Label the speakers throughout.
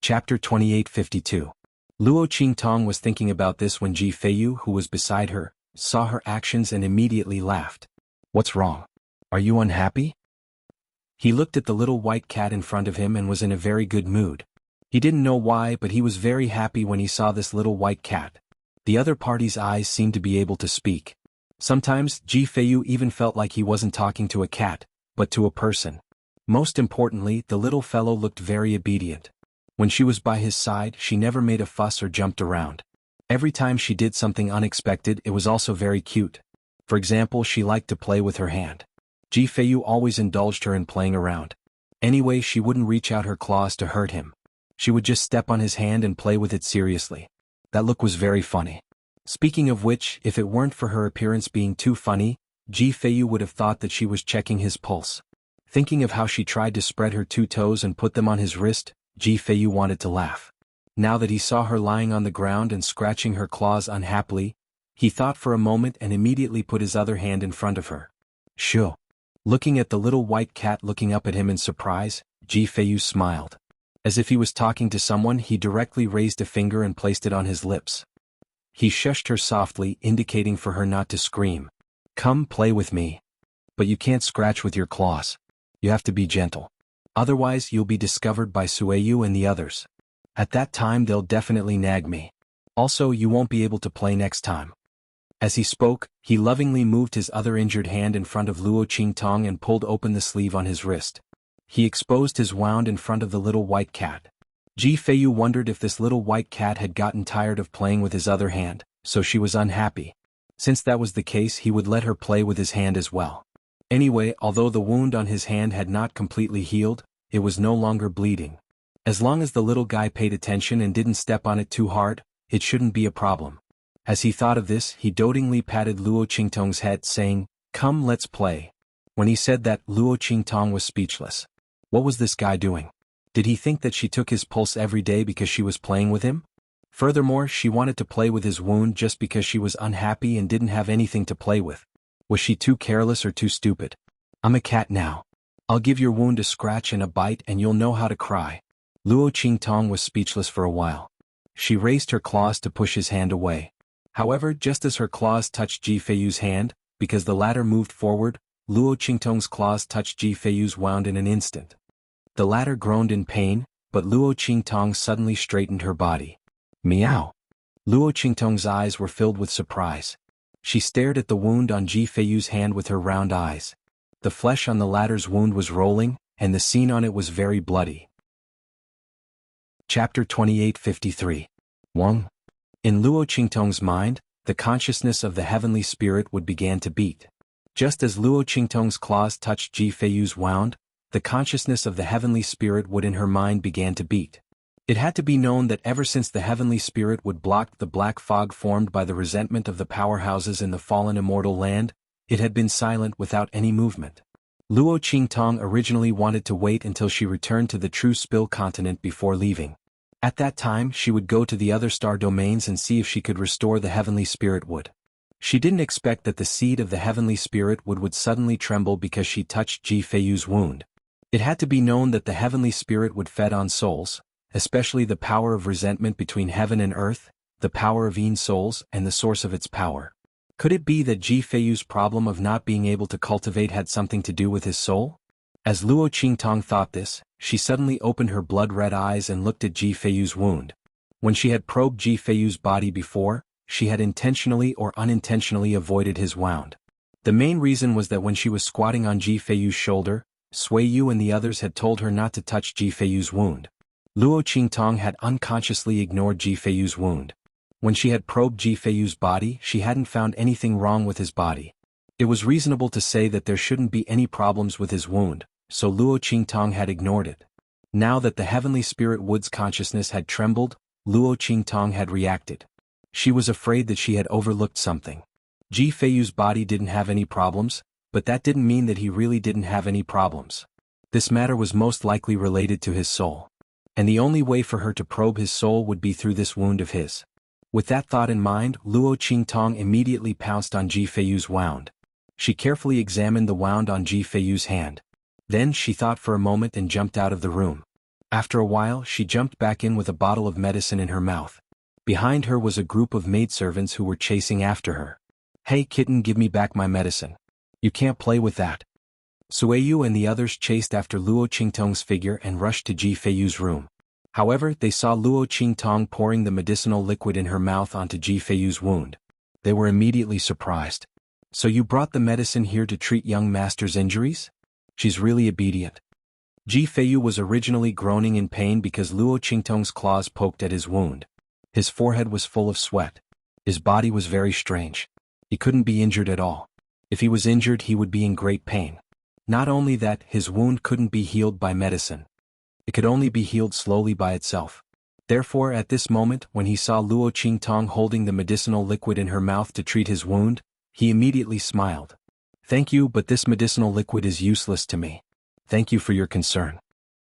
Speaker 1: Chapter 2852. Luo Qingtong was thinking about this when Ji Feiyu, who was beside her, saw her actions and immediately laughed. "What's wrong? Are you unhappy?" He looked at the little white cat in front of him and was in a very good mood. He didn't know why, but he was very happy when he saw this little white cat. The other party's eyes seemed to be able to speak. Sometimes, Ji Feiyu even felt like he wasn't talking to a cat, but to a person. Most importantly, the little fellow looked very obedient. When she was by his side, she never made a fuss or jumped around. Every time she did something unexpected, it was also very cute. For example, she liked to play with her hand. Ji Feiyu always indulged her in playing around. Anyway, she wouldn't reach out her claws to hurt him. She would just step on his hand and play with it seriously. That look was very funny. Speaking of which, if it weren't for her appearance being too funny, Ji Feiyu would have thought that she was checking his pulse. Thinking of how she tried to spread her 2 toes and put them on his wrist, Ji Feiyu wanted to laugh. Now that he saw her lying on the ground and scratching her claws unhappily, he thought for a moment and immediately put his other hand in front of her. "Shoo." Looking at the little white cat looking up at him in surprise, Ji Feiyu smiled. As if he was talking to someone, he directly raised a finger and placed it on his lips. He shushed her softly, indicating for her not to scream. "Come play with me. But you can't scratch with your claws. You have to be gentle. Otherwise you'll be discovered by Sueyu and the others. At that time they'll definitely nag me. Also, you won't be able to play next time." As he spoke, he lovingly moved his other injured hand in front of Luo Qingtong and pulled open the sleeve on his wrist. He exposed his wound in front of the little white cat. Ji Feiyu wondered if this little white cat had gotten tired of playing with his other hand, so she was unhappy. Since that was the case, he would let her play with his hand as well. Anyway, although the wound on his hand had not completely healed, it was no longer bleeding. As long as the little guy paid attention and didn't step on it too hard, it shouldn't be a problem. As he thought of this, he dotingly patted Luo Qingtong's head, saying, "Come, let's play." When he said that, Luo Qingtong was speechless. What was this guy doing? Did he think that she took his pulse every day because she was playing with him? Furthermore, she wanted to play with his wound just because she was unhappy and didn't have anything to play with. Was she too careless or too stupid? "I'm a cat now. I'll give your wound a scratch and a bite and you'll know how to cry." Luo Qingtong was speechless for a while. She raised her claws to push his hand away. However, just as her claws touched Ji Feiyu's hand, because the latter moved forward, Luo Qingtong's claws touched Ji Feiyu's wound in an instant. The latter groaned in pain, but Luo Qingtong suddenly straightened her body. "Meow." Luo Qingtong's eyes were filled with surprise. She stared at the wound on Ji Feiyu's hand with her round eyes. The flesh on the latter's wound was rolling, and the scene on it was very bloody. Chapter 2853. 1. In Luo Qingtong's mind, the consciousness of the heavenly spirit would begin to beat. Just as Luo Qingtong's claws touched Ji Feiyu's wound, the consciousness of the heavenly spirit would in her mind began to beat. It had to be known that ever since the heavenly spirit would block the black fog formed by the resentment of the powerhouses in the fallen immortal land, it had been silent without any movement. Luo Qingtong originally wanted to wait until she returned to the true Spill continent before leaving. At that time, she would go to the other star domains and see if she could restore the heavenly spirit wood. She didn't expect that the seed of the heavenly spirit would suddenly tremble because she touched Ji Feiyu's wound. It had to be known that the heavenly spirit would fed on souls, especially the power of resentment between heaven and earth, the power of Yin souls, and the source of its power. Could it be that Ji Feiyu's problem of not being able to cultivate had something to do with his soul? As Luo Qingtong thought this, she suddenly opened her blood-red eyes and looked at Ji Feiyu's wound. When she had probed Ji Feiyu's body before, she had intentionally or unintentionally avoided his wound. The main reason was that when she was squatting on Ji Feiyu's shoulder, Sueyu and the others had told her not to touch Ji Feiyu's wound. Luo Qingtong had unconsciously ignored Ji Feiyu's wound. When she had probed Ji Feiyu's body, she hadn't found anything wrong with his body. It was reasonable to say that there shouldn't be any problems with his wound, so Luo Qingtong had ignored it. Now that the heavenly spirit wood's consciousness had trembled, Luo Qingtong had reacted. She was afraid that she had overlooked something. Ji Feiyu's body didn't have any problems, but that didn't mean that he really didn't have any problems. This matter was most likely related to his soul. And the only way for her to probe his soul would be through this wound of his. With that thought in mind, Luo Qingtong immediately pounced on Ji Feiyu's wound. She carefully examined the wound on Ji Feiyu's hand. Then she thought for a moment and jumped out of the room. After a while, she jumped back in with a bottle of medicine in her mouth. Behind her was a group of maidservants who were chasing after her. "Hey kitten, give me back my medicine. You can't play with that." Sueyu and the others chased after Luo Qingtong's figure and rushed to Ji Feiyu's room. However, they saw Luo Qingtong pouring the medicinal liquid in her mouth onto Ji Feiyu's wound. They were immediately surprised. "So you brought the medicine here to treat young master's injuries? She's really obedient." Ji Feiyu was originally groaning in pain because Luo Qingtong's claws poked at his wound. His forehead was full of sweat. His body was very strange. He couldn't be injured at all. If he was injured, he would be in great pain. Not only that, his wound couldn't be healed by medicine. It could only be healed slowly by itself. Therefore, at this moment, when he saw Luo Qingtong holding the medicinal liquid in her mouth to treat his wound, he immediately smiled. "Thank you, but this medicinal liquid is useless to me. Thank you for your concern."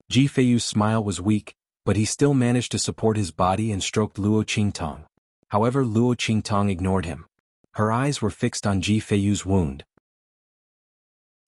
Speaker 1: Ji Feiyu's smile was weak, but he still managed to support his body and stroked Luo Qingtong. However, Luo Qingtong ignored him. Her eyes were fixed on Ji Feiyu's wound.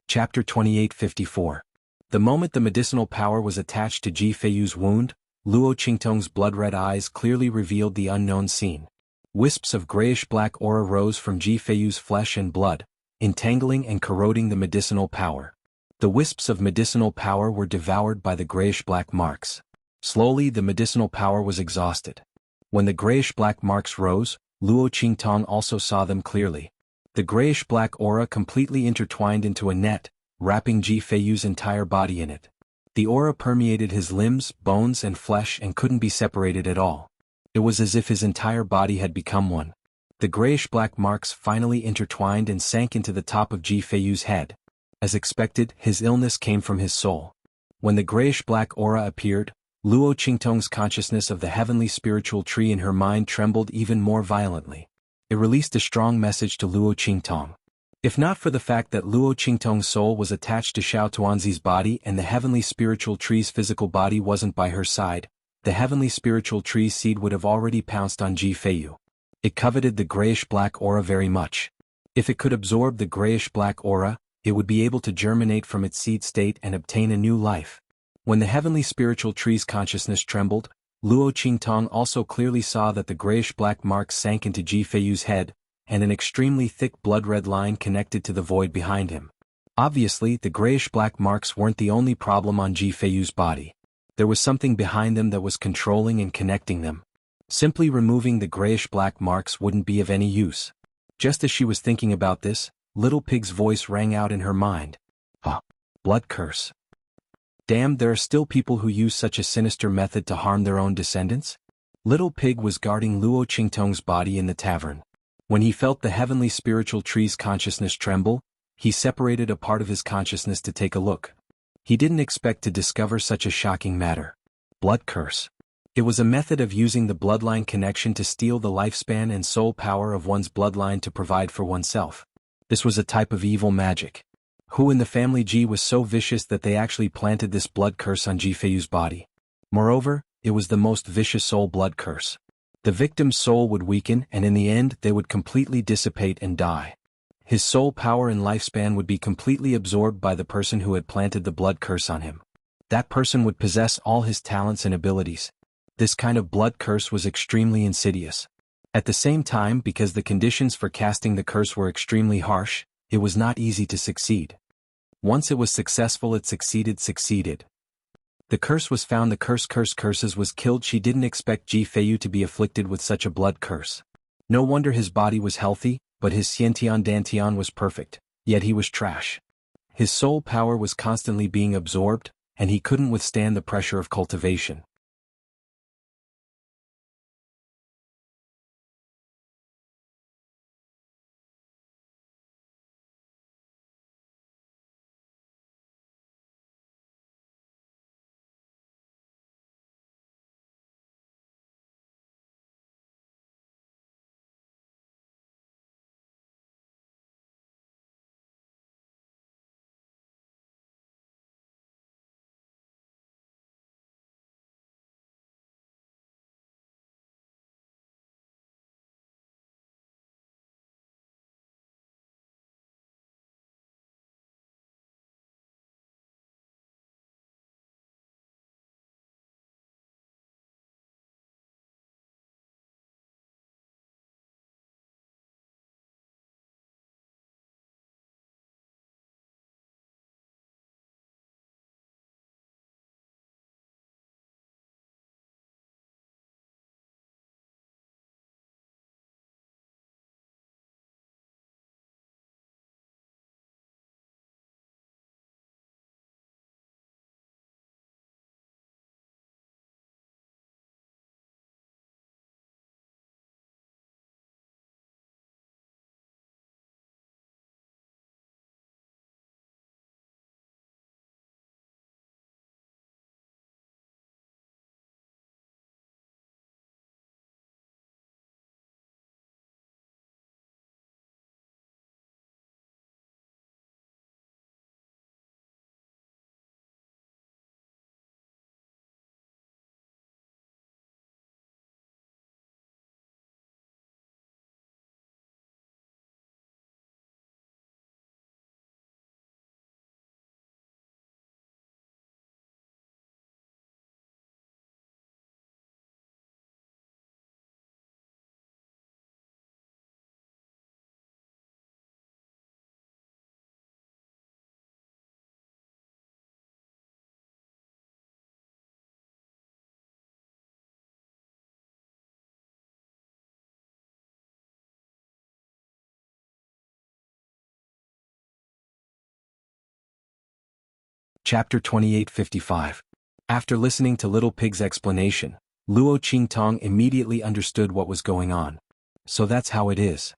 Speaker 1: Chapter 2854. The moment the medicinal power was attached to Ji Feiyu's wound, Luo Qingtong's blood-red eyes clearly revealed the unknown scene. Wisps of grayish-black aura rose from Ji Feiyu's flesh and blood, entangling and corroding the medicinal power. The wisps of medicinal power were devoured by the grayish-black marks. Slowly, the medicinal power was exhausted. When the grayish-black marks rose, Luo Qingtong also saw them clearly. The grayish-black aura completely intertwined into a net, wrapping Ji Feiyu's entire body in it. The aura permeated his limbs, bones and flesh and couldn't be separated at all. It was as if his entire body had become one. The grayish-black marks finally intertwined and sank into the top of Ji Feiyu's head. As expected, his illness came from his soul. When the grayish-black aura appeared, Luo Qingtong's consciousness of the heavenly spiritual tree in her mind trembled even more violently. It released a strong message to Luo Qingtong. If not for the fact that Luo Qingtong's soul was attached to Xiao Tuanzi's body and the heavenly spiritual tree's physical body wasn't by her side, the heavenly spiritual tree's seed would have already pounced on Ji Feiyu. It coveted the grayish-black aura very much. If it could absorb the grayish-black aura, it would be able to germinate from its seed state and obtain a new life. When the heavenly spiritual tree's consciousness trembled, Luo Qingtong also clearly saw that the grayish-black marks sank into Ji Feiyu's head, and an extremely thick blood-red line connected to the void behind him. Obviously, the grayish-black marks weren't the only problem on Ji Feiyu's body. There was something behind them that was controlling and connecting them. Simply removing the grayish-black marks wouldn't be of any use. Just as she was thinking about this, Little Pig's voice rang out in her mind. Blood curse. Damn, there are still people who use such a sinister method to harm their own descendants? Little Pig was guarding Luo Qingtong's body in the tavern. When he felt the heavenly spiritual tree's consciousness tremble, he separated a part of his consciousness to take a look. He didn't expect to discover such a shocking matter. Blood curse. It was a method of using the bloodline connection to steal the lifespan and soul power of one's bloodline to provide for oneself. This was a type of evil magic. Who in the family Ji was so vicious that they actually planted this blood curse on Ji Feiyu's body? Moreover, it was the most vicious soul blood curse. The victim's soul would weaken and in the end they would completely dissipate and die. His soul power and lifespan would be completely absorbed by the person who had planted the blood curse on him. That person would possess all his talents and abilities. This kind of blood curse was extremely insidious. At the same time, because the conditions for casting the curse were extremely harsh, it was not easy to succeed. Once it was successful, it succeeded. The curse was found, the curses was killed. She didn't expect Ji Feiyu to be afflicted with such a blood curse. No wonder his body was healthy, but his Xiantian Dantian was perfect, yet he was trash. His soul power was constantly being absorbed, and he couldn't withstand the pressure of cultivation. Chapter 2855. After listening to Little Pig's explanation, Luo Qingtong immediately understood what was going on. So that's how it is.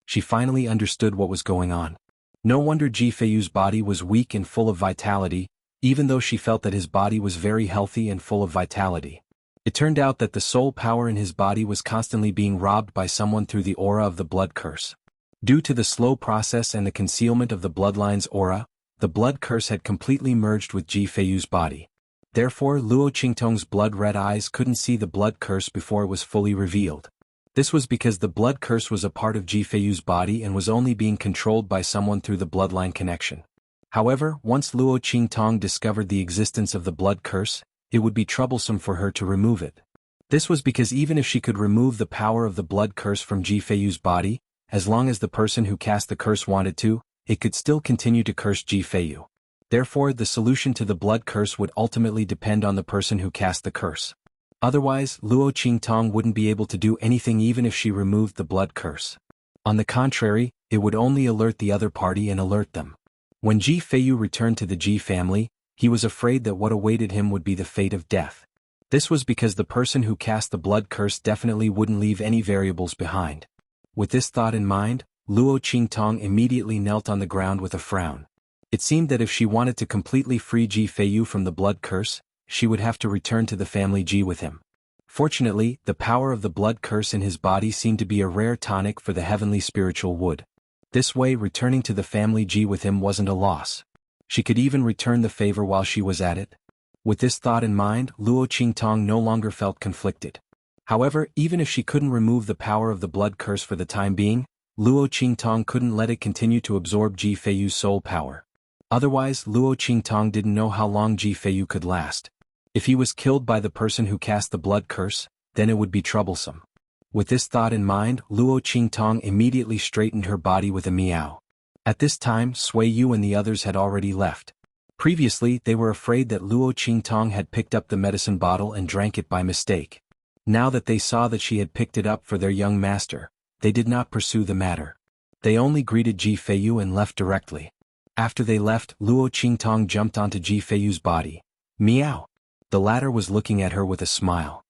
Speaker 1: She finally understood what was going on. No wonder Ji Feiyu's body was weak and full of vitality, even though she felt that his body was very healthy and full of vitality. It turned out that the soul power in his body was constantly being robbed by someone through the aura of the blood curse. Due to the slow process and the concealment of the bloodline's aura, the blood curse had completely merged with Ji Feiyu's body. Therefore, Luo Qingtong's blood-red eyes couldn't see the blood curse before it was fully revealed. This was because the blood curse was a part of Ji Feiyu's body and was only being controlled by someone through the bloodline connection. However, once Luo Qingtong discovered the existence of the blood curse, it would be troublesome for her to remove it. This was because even if she could remove the power of the blood curse from Ji Feiyu's body, as long as the person who cast the curse wanted to, it could still continue to curse Ji Feiyu. Therefore, the solution to the blood curse would ultimately depend on the person who cast the curse. Otherwise, Luo Qingtong wouldn't be able to do anything even if she removed the blood curse. On the contrary, it would only alert the other party and alert them. When Ji Feiyu returned to the Ji family, he was afraid that what awaited him would be the fate of death. This was because the person who cast the blood curse definitely wouldn't leave any variables behind. With this thought in mind, Luo Qingtong immediately knelt on the ground with a frown. It seemed that if she wanted to completely free Ji Feiyu from the blood curse, she would have to return to the family Ji with him. Fortunately, the power of the blood curse in his body seemed to be a rare tonic for the heavenly spiritual wood. This way, returning to the family Ji with him wasn't a loss. She could even return the favor while she was at it. With this thought in mind, Luo Qingtong no longer felt conflicted. However, even if she couldn't remove the power of the blood curse for the time being, Luo Qingtong couldn't let it continue to absorb Ji Feiyu's soul power. Otherwise, Luo Qingtong didn't know how long Ji Feiyu could last. If he was killed by the person who cast the blood curse, then it would be troublesome. With this thought in mind, Luo Qingtong immediately straightened her body with a meow. At this time, Sui Yu and the others had already left. Previously, they were afraid that Luo Qingtong had picked up the medicine bottle and drank it by mistake. Now that they saw that she had picked it up for their young master, they did not pursue the matter. They only greeted Ji Feiyu and left directly. After they left, Luo Qingtong jumped onto Ji Feiyu's body. Meow! The latter was looking at her with a smile.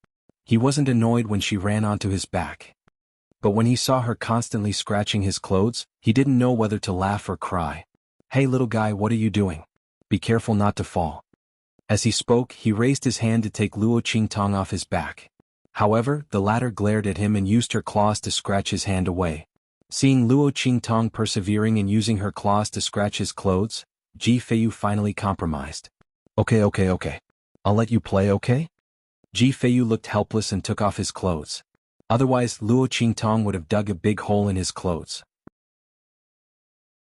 Speaker 1: He wasn't annoyed when she ran onto his back. But when he saw her constantly scratching his clothes, he didn't know whether to laugh or cry. Hey little guy, what are you doing? Be careful not to fall. As he spoke, he raised his hand to take Luo Qingtong off his back. However, the latter glared at him and used her claws to scratch his hand away. Seeing Luo Qingtong persevering and using her claws to scratch his clothes, Ji Feiyu finally compromised. Okay. I'll let you play, okay? Ji Feiyu looked helpless and took off his clothes. Otherwise, Luo Qingtong would have dug a big hole in his clothes.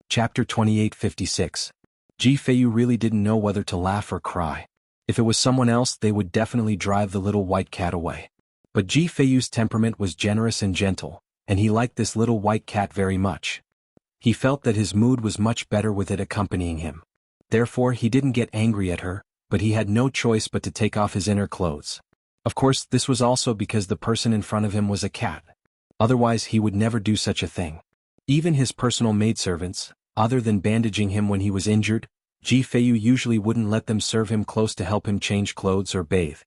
Speaker 1: Chapter 2856. Ji Feiyu really didn't know whether to laugh or cry. If it was someone else, they would definitely drive the little white cat away. But Ji Feiyu's temperament was generous and gentle, and he liked this little white cat very much. He felt that his mood was much better with it accompanying him. Therefore, he didn't get angry at her, but he had no choice but to take off his inner clothes. Of course, this was also because the person in front of him was a cat. Otherwise, he would never do such a thing. Even his personal maidservants, other than bandaging him when he was injured, Ji Feiyu usually wouldn't let them serve him clothes to help him change clothes or bathe.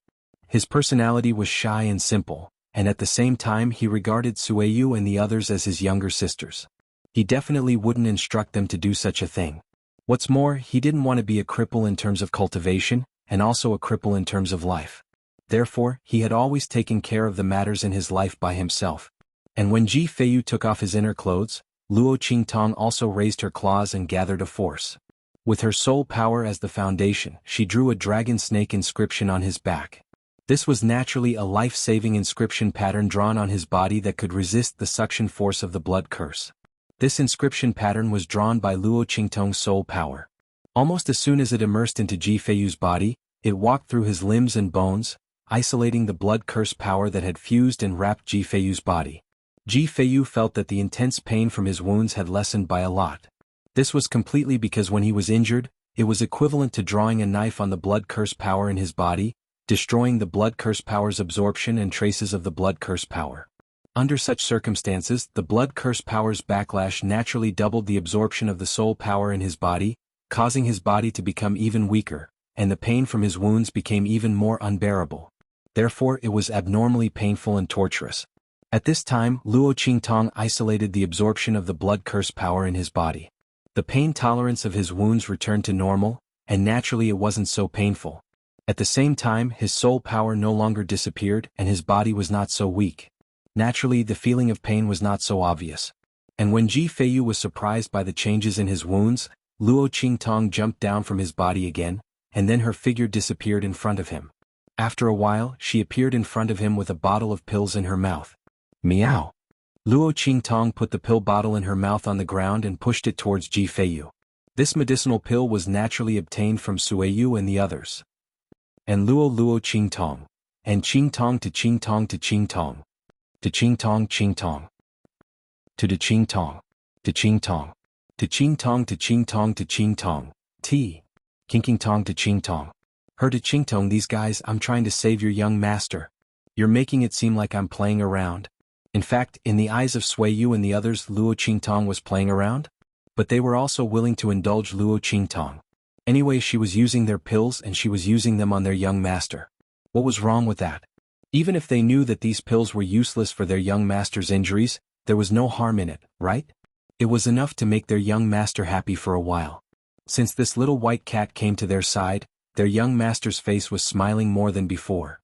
Speaker 1: His personality was shy and simple, and at the same time he regarded Sui Yu and the others as his younger sisters. He definitely wouldn't instruct them to do such a thing. What's more, he didn't want to be a cripple in terms of cultivation, and also a cripple in terms of life. Therefore, he had always taken care of the matters in his life by himself. And when Ji Feiyu took off his inner clothes, Luo Qingtong also raised her claws and gathered a force. With her soul power as the foundation, she drew a dragon snake inscription on his back. This was naturally a life-saving inscription pattern drawn on his body that could resist the suction force of the blood curse. This inscription pattern was drawn by Luo Qingtong's soul power. Almost as soon as it immersed into Ji Feiyu's body, it walked through his limbs and bones, isolating the blood curse power that had fused and wrapped Ji Feiyu's body. Ji Feiyu felt that the intense pain from his wounds had lessened by a lot. This was completely because when he was injured, it was equivalent to drawing a knife on the blood curse power in his body, destroying the blood curse power's absorption and traces of the blood curse power. Under such circumstances, the blood curse power's backlash naturally doubled the absorption of the soul power in his body, causing his body to become even weaker, and the pain from his wounds became even more unbearable. Therefore it was abnormally painful and torturous. At this time, Luo Qingtong isolated the absorption of the blood curse power in his body. The pain tolerance of his wounds returned to normal, and naturally it wasn't so painful. At the same time, his soul power no longer disappeared and his body was not so weak. Naturally, the feeling of pain was not so obvious. And when Ji Feiyu was surprised by the changes in his wounds, Luo Qingtong jumped down from his body again, and then her figure disappeared in front of him. After a while, she appeared in front of him with a bottle of pills in her mouth. Meow. Luo Qingtong put the pill bottle in her mouth on the ground and pushed it towards Ji Feiyu. This medicinal pill was naturally obtained from Suiyu and the others. And Luo Qingtong. And Qingtong to Qingtong to Qingtong. To Qingtong Qingtong. To de Qingtong. To Qingtong. To Qingtong to Qingtong to Qingtong. T. Kinkingtong to Qingtong. Her to Qingtong. These guys, I'm trying to save your young master. You're making it seem like I'm playing around. In fact, in the eyes of Suiyu and the others, Luo Qingtong was playing around? But they were also willing to indulge Luo Qingtong. Anyway, she was using their pills and she was using them on their young master. What was wrong with that? Even if they knew that these pills were useless for their young master's injuries, there was no harm in it, right? It was enough to make their young master happy for a while. Since this little white cat came to their side, their young master's face was smiling more than before.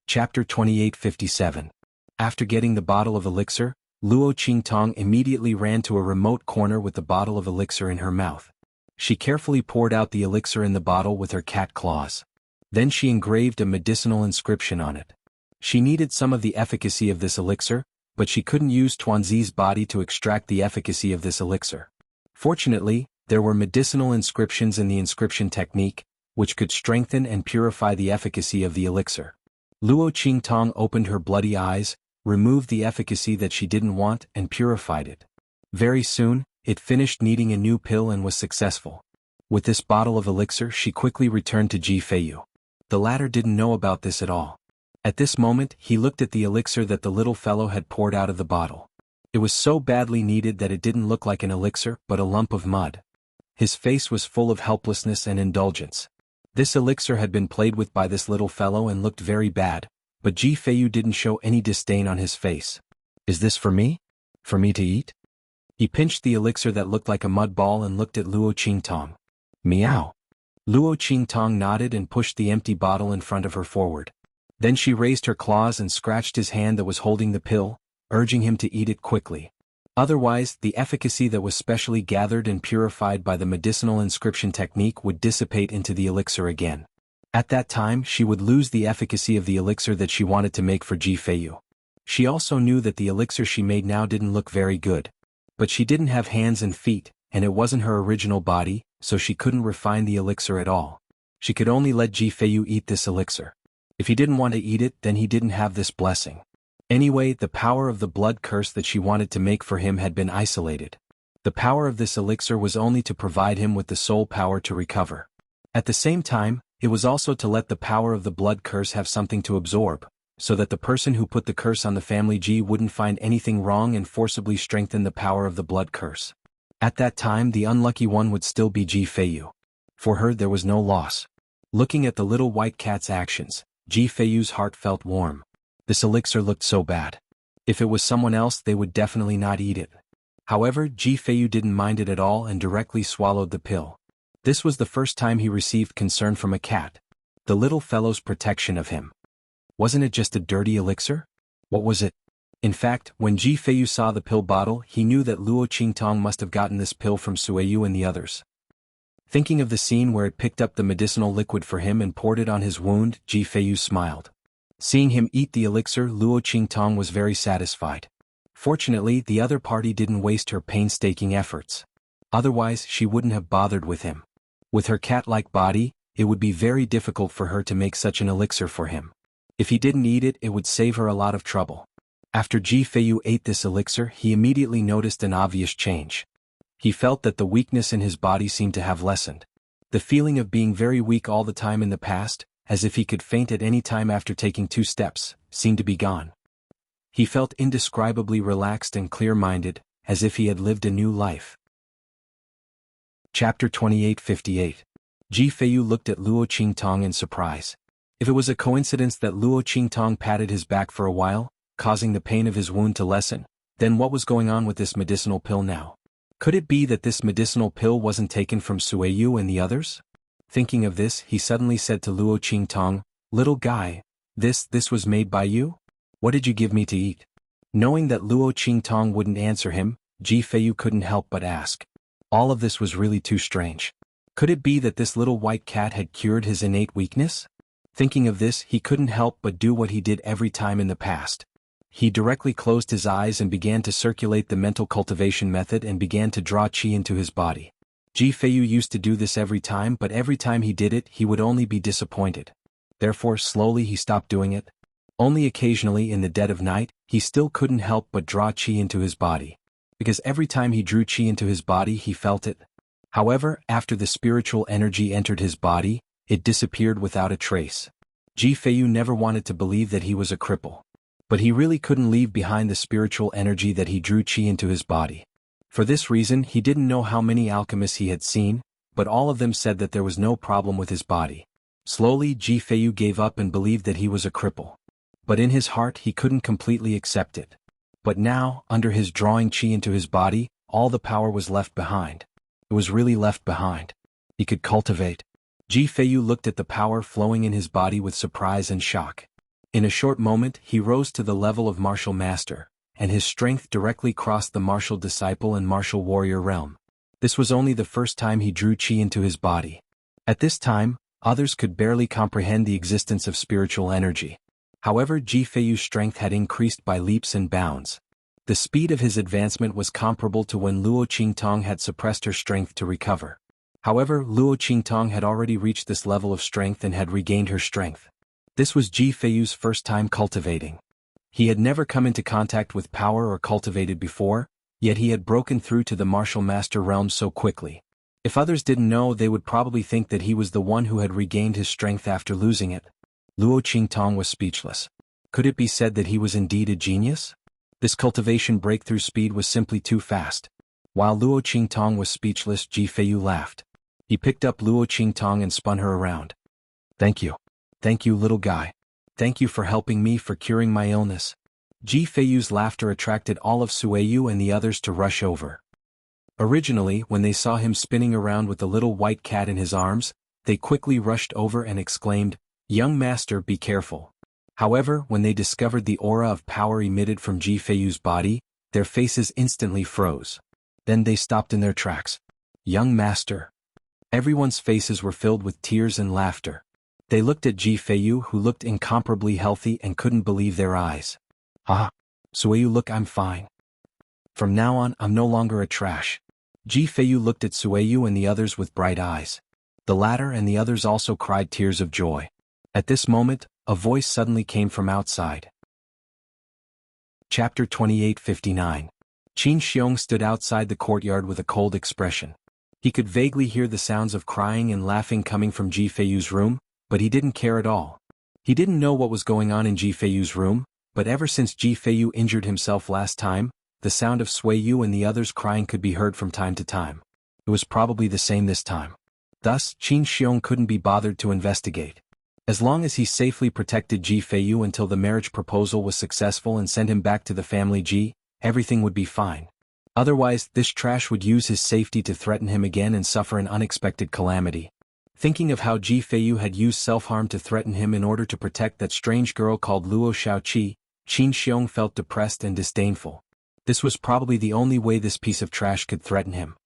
Speaker 1: Chapter 2857. After getting the bottle of elixir, Luo Qingtong immediately ran to a remote corner with the bottle of elixir in her mouth. She carefully poured out the elixir in the bottle with her cat claws. Then she engraved a medicinal inscription on it. She needed some of the efficacy of this elixir, but she couldn't use Tuanzi's body to extract the efficacy of this elixir. Fortunately, there were medicinal inscriptions in the inscription technique, which could strengthen and purify the efficacy of the elixir. Luo Qingtong opened her bloody eyes, removed the efficacy that she didn't want and purified it. Very soon, it finished needing a new pill and was successful. With this bottle of elixir she quickly returned to Ji Feiyu. The latter didn't know about this at all. At this moment he looked at the elixir that the little fellow had poured out of the bottle. It was so badly needed that it didn't look like an elixir but a lump of mud. His face was full of helplessness and indulgence. This elixir had been played with by this little fellow and looked very bad, but Ji Feiyu didn't show any disdain on his face. Is this for me? For me to eat? He pinched the elixir that looked like a mud ball and looked at Luo Qingtong. Meow. Luo Qingtong nodded and pushed the empty bottle in front of her forward. Then she raised her claws and scratched his hand that was holding the pill, urging him to eat it quickly. Otherwise, the efficacy that was specially gathered and purified by the medicinal inscription technique would dissipate into the elixir again. At that time she would lose the efficacy of the elixir that she wanted to make for Ji Feiyu. She also knew that the elixir she made now didn't look very good. But she didn't have hands and feet, and it wasn't her original body, so she couldn't refine the elixir at all. She could only let Ji Feiyu eat this elixir. If he didn't want to eat it, then he didn't have this blessing. Anyway, the power of the blood curse that she wanted to make for him had been isolated. The power of this elixir was only to provide him with the soul power to recover. At the same time, it was also to let the power of the blood curse have something to absorb, so that the person who put the curse on the family Ji wouldn't find anything wrong and forcibly strengthen the power of the blood curse. At that time the unlucky one would still be Ji Feiyu. For her there was no loss. Looking at the little white cat's actions, Ji Feiyu's heart felt warm. This elixir looked so bad. If it was someone else they would definitely not eat it. However, Ji Feiyu didn't mind it at all and directly swallowed the pill. This was the first time he received concern from a cat. The little fellow's protection of him. Wasn't it just a dirty elixir? What was it? In fact, when Ji Feiyu saw the pill bottle he knew that Luo Qingtong must have gotten this pill from Suiyu and the others. Thinking of the scene where it picked up the medicinal liquid for him and poured it on his wound, Ji Feiyu smiled. Seeing him eat the elixir, Luo Qingtong was very satisfied. Fortunately, the other party didn't waste her painstaking efforts. Otherwise, she wouldn't have bothered with him. With her cat-like body, it would be very difficult for her to make such an elixir for him. If he didn't eat it, it would save her a lot of trouble. After Ji Feiyu ate this elixir, he immediately noticed an obvious change. He felt that the weakness in his body seemed to have lessened. The feeling of being very weak all the time in the past, as if he could faint at any time after taking 2 steps, seemed to be gone. He felt indescribably relaxed and clear-minded, as if he had lived a new life. Chapter 2858. Ji Feiyu looked at Luo Qingtong in surprise. If it was a coincidence that Luo Qingtong patted his back for a while, causing the pain of his wound to lessen, then what was going on with this medicinal pill now? Could it be that this medicinal pill wasn't taken from Sueyu and the others? Thinking of this, he suddenly said to Luo Qingtong, "Little guy, this was made by you? What did you give me to eat?" Knowing that Luo Qingtong wouldn't answer him, Ji Feiyu couldn't help but ask. All of this was really too strange. Could it be that this little white cat had cured his innate weakness? Thinking of this, he couldn't help but do what he did every time in the past. He directly closed his eyes and began to circulate the mental cultivation method and began to draw qi into his body. Ji Feiyu used to do this every time, but every time he did it, he would only be disappointed. Therefore, slowly he stopped doing it. Only occasionally in the dead of night, he still couldn't help but draw qi into his body. Because every time he drew qi into his body, he felt it. However, after the spiritual energy entered his body, it disappeared without a trace. Ji Feiyu never wanted to believe that he was a cripple. But he really couldn't leave behind the spiritual energy that he drew qi into his body. For this reason, he didn't know how many alchemists he had seen, but all of them said that there was no problem with his body. Slowly, Ji Feiyu gave up and believed that he was a cripple. But in his heart, he couldn't completely accept it. But now, under his drawing qi into his body, all the power was left behind. It was really left behind. He could cultivate. Ji Feiyu looked at the power flowing in his body with surprise and shock. In a short moment, he rose to the level of martial master, and his strength directly crossed the martial disciple and martial warrior realm. This was only the first time he drew qi into his body. At this time, others could barely comprehend the existence of spiritual energy. However, Ji Feiyu's strength had increased by leaps and bounds. The speed of his advancement was comparable to when Luo Qingtong had suppressed her strength to recover. However, Luo Qingtong had already reached this level of strength and had regained her strength. This was Ji Feiyu's first time cultivating. He had never come into contact with power or cultivated before, yet he had broken through to the martial master realm so quickly. If others didn't know, they would probably think that he was the one who had regained his strength after losing it. Luo Qingtong was speechless. Could it be said that he was indeed a genius? This cultivation breakthrough speed was simply too fast. While Luo Qingtong was speechless, Ji Feiyu laughed. He picked up Luo Qingtong and spun her around. "Thank you. Thank you, little guy. Thank you for helping me, for curing my illness." Ji Feiyu's laughter attracted all of Sueyu and the others to rush over. Originally, when they saw him spinning around with the little white cat in his arms, they quickly rushed over and exclaimed, "Young master, be careful." However, when they discovered the aura of power emitted from Ji Feiyu's body, their faces instantly froze. Then they stopped in their tracks. "Young master." Everyone's faces were filled with tears and laughter. They looked at Ji Feiyu, who looked incomparably healthy, and couldn't believe their eyes. "Ah, Sueyu, look, I'm fine. From now on, I'm no longer a trash." Ji Feiyu looked at Sueyu and the others with bright eyes. The latter and the others also cried tears of joy. At this moment, a voice suddenly came from outside. Chapter 28:59. Qin Xiong stood outside the courtyard with a cold expression. He could vaguely hear the sounds of crying and laughing coming from Ji Feiyu's room, but he didn't care at all. He didn't know what was going on in Ji Feiyu's room, but ever since Ji Feiyu injured himself last time, the sound of Sueyu and the others crying could be heard from time to time. It was probably the same this time. Thus, Qin Xiong couldn't be bothered to investigate. As long as he safely protected Ji Feiyu until the marriage proposal was successful and sent him back to the family Ji, everything would be fine. Otherwise, this trash would use his safety to threaten him again and suffer an unexpected calamity. Thinking of how Ji Feiyu had used self-harm to threaten him in order to protect that strange girl called Luo Shaoqi, Qin Xiong felt depressed and disdainful. This was probably the only way this piece of trash could threaten him.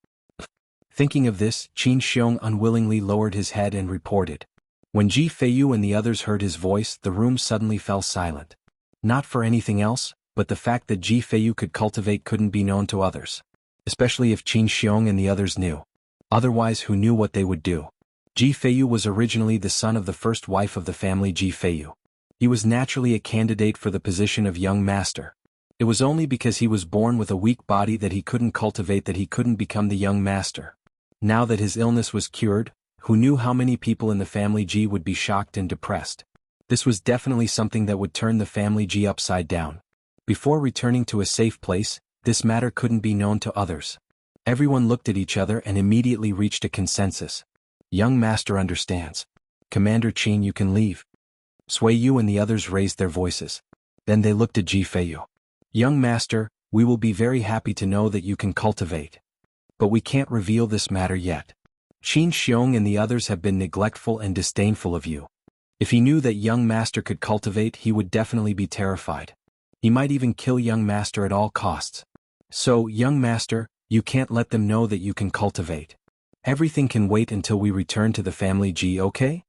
Speaker 1: Thinking of this, Qin Xiong unwillingly lowered his head and reported. When Ji Feiyu and the others heard his voice, the room suddenly fell silent. Not for anything else, but the fact that Ji Feiyu could cultivate couldn't be known to others. Especially if Qin Xiong and the others knew. Otherwise, who knew what they would do? Ji Feiyu was originally the son of the first wife of the family Ji Feiyu. He was naturally a candidate for the position of young master. It was only because he was born with a weak body that he couldn't cultivate that he couldn't become the young master. Now that his illness was cured, who knew how many people in the family Ji would be shocked and depressed? This was definitely something that would turn the family Ji upside down. Before returning to a safe place, this matter couldn't be known to others. Everyone looked at each other and immediately reached a consensus. Young master understands. Commander Qin, you can leave. Sui Yu and the others raised their voices. Then they looked at Ji Feiyu. Young master, we will be very happy to know that you can cultivate. But we can't reveal this matter yet. Qin Xiong and the others have been neglectful and disdainful of you. If he knew that young master could cultivate, he would definitely be terrified. He might even kill young master at all costs. So, young master, you can't let them know that you can cultivate. Everything can wait until we return to the family, Ji, okay?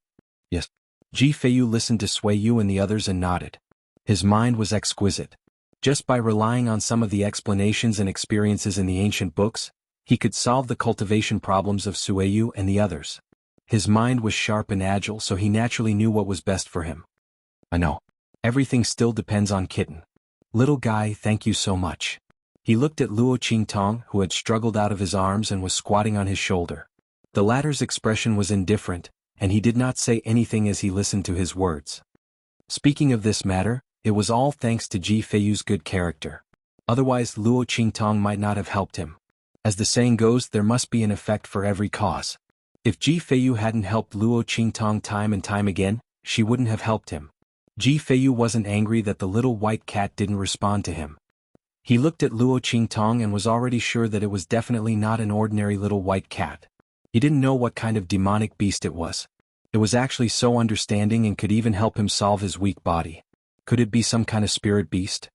Speaker 1: Yes. Ji Feiyu listened to Sui Yu and the others and nodded. His mind was exquisite. Just by relying on some of the explanations and experiences in the ancient books, he could solve the cultivation problems of Sui Yu and the others. His mind was sharp and agile, so he naturally knew what was best for him. I know. Everything still depends on Kitten. Little guy, thank you so much. He looked at Luo Qingtong, who had struggled out of his arms and was squatting on his shoulder. The latter's expression was indifferent, and he did not say anything as he listened to his words. Speaking of this matter, it was all thanks to Ji Feiyu's good character. Otherwise Luo Qingtong might not have helped him. As the saying goes, there must be an effect for every cause. If Ji Feiyu hadn't helped Luo Qingtong time and time again, she wouldn't have helped him. Ji Feiyu wasn't angry that the little white cat didn't respond to him. He looked at Luo Qingtong and was already sure that it was definitely not an ordinary little white cat. He didn't know what kind of demonic beast it was. It was actually so understanding and could even help him solve his weak body. Could it be some kind of spirit beast?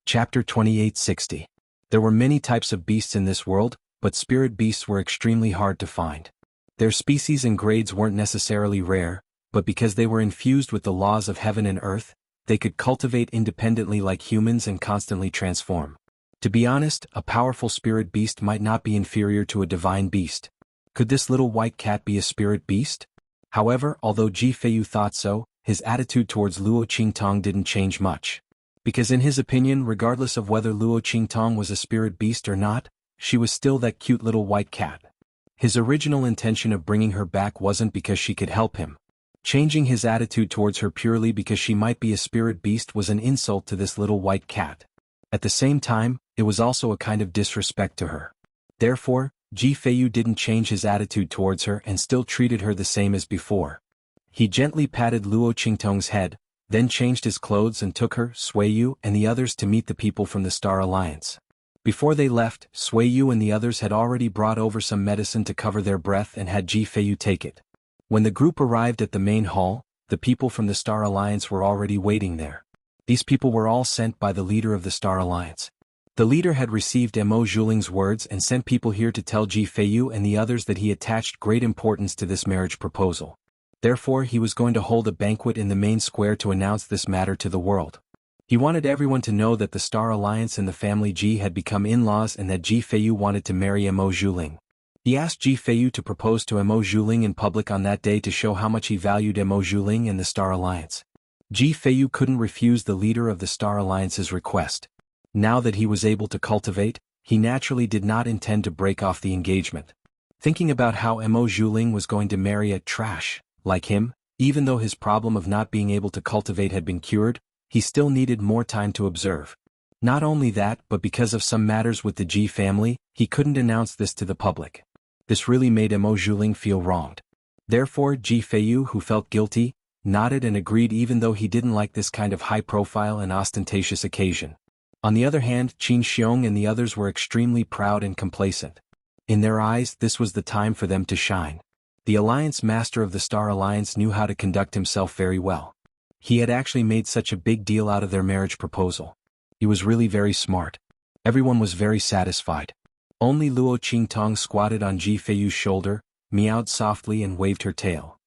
Speaker 1: Chapter 2860. There were many types of beasts in this world, but spirit beasts were extremely hard to find. Their species and grades weren't necessarily rare, but because they were infused with the laws of heaven and earth, they could cultivate independently like humans and constantly transform. To be honest, a powerful spirit beast might not be inferior to a divine beast. Could this little white cat be a spirit beast? However, although Ji Feiyu thought so, his attitude towards Luo Qingtong didn't change much. Because in his opinion, regardless of whether Luo Qingtong was a spirit beast or not, she was still that cute little white cat. His original intention of bringing her back wasn't because she could help him. Changing his attitude towards her purely because she might be a spirit beast was an insult to this little white cat. At the same time, it was also a kind of disrespect to her. Therefore, Ji Feiyu didn't change his attitude towards her and still treated her the same as before. He gently patted Luo Qingtong's head, then changed his clothes and took her, Sui Yu, and the others to meet the people from the Star Alliance. Before they left, Sui Yu and the others had already brought over some medicine to cover their breath and had Ji Feiyu take it. When the group arrived at the main hall, the people from the Star Alliance were already waiting there. These people were all sent by the leader of the Star Alliance. The leader had received Mo Zhuling's words and sent people here to tell Ji Feiyu and the others that he attached great importance to this marriage proposal. Therefore he was going to hold a banquet in the main square to announce this matter to the world. He wanted everyone to know that the Star Alliance and the family Ji had become in-laws and that Ji Feiyu wanted to marry Mo Zhuling. He asked Ji Feiyu to propose to Mo Zhuling in public on that day to show how much he valued Mo Zhuling and the Star Alliance. Ji Feiyu couldn't refuse the leader of the Star Alliance's request. Now that he was able to cultivate, he naturally did not intend to break off the engagement. Thinking about how Mo Zhuling was going to marry a trash like him, even though his problem of not being able to cultivate had been cured, he still needed more time to observe. Not only that, but because of some matters with the Ji family, he couldn't announce this to the public. This really made Mo Zhuling feel wronged. Therefore Ji Feiyu, who felt guilty, nodded and agreed even though he didn't like this kind of high-profile and ostentatious occasion. On the other hand, Qin Xiong and the others were extremely proud and complacent. In their eyes, this was the time for them to shine. The Alliance Master of the Star Alliance knew how to conduct himself very well. He had actually made such a big deal out of their marriage proposal. He was really very smart. Everyone was very satisfied. Only Luo Qingtong squatted on Ji Feiyu's shoulder, meowed softly and waved her tail.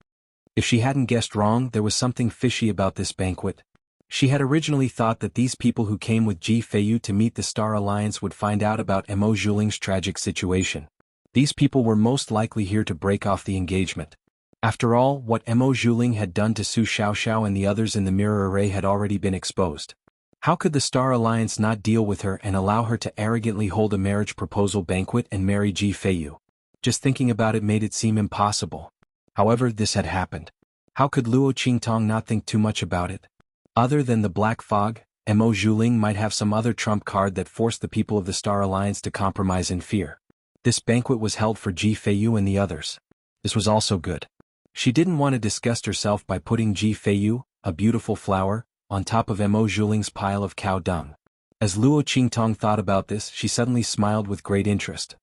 Speaker 1: If she hadn't guessed wrong, there was something fishy about this banquet. She had originally thought that these people who came with Ji Feiyu to meet the Star Alliance would find out about Mo Zhuling's tragic situation. These people were most likely here to break off the engagement. After all, what Mo Zhuling had done to Su Xiaoxiao and the others in the mirror array had already been exposed. How could the Star Alliance not deal with her and allow her to arrogantly hold a marriage proposal banquet and marry Ji Feiyu? Just thinking about it made it seem impossible. However, this had happened. How could Luo Qingtong not think too much about it? Other than the black fog, Mo Zhuling might have some other trump card that forced the people of the Star Alliance to compromise in fear. This banquet was held for Ji Feiyu and the others. This was also good. She didn't want to disgust herself by putting Ji Feiyu, a beautiful flower, on top of Mo Zhuling's pile of cow dung. As Luo Qingtong thought about this, she suddenly smiled with great interest.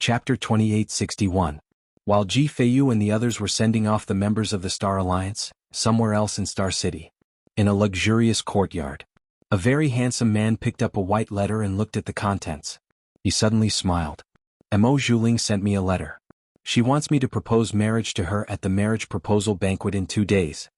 Speaker 1: Chapter 2861. While Ji Feiyu and the others were sending off the members of the Star Alliance, somewhere else in Star City. In a luxurious courtyard. A very handsome man picked up a white letter and looked at the contents. He suddenly smiled. Mo Zhuling sent me a letter. She wants me to propose marriage to her at the marriage proposal banquet in 2 days.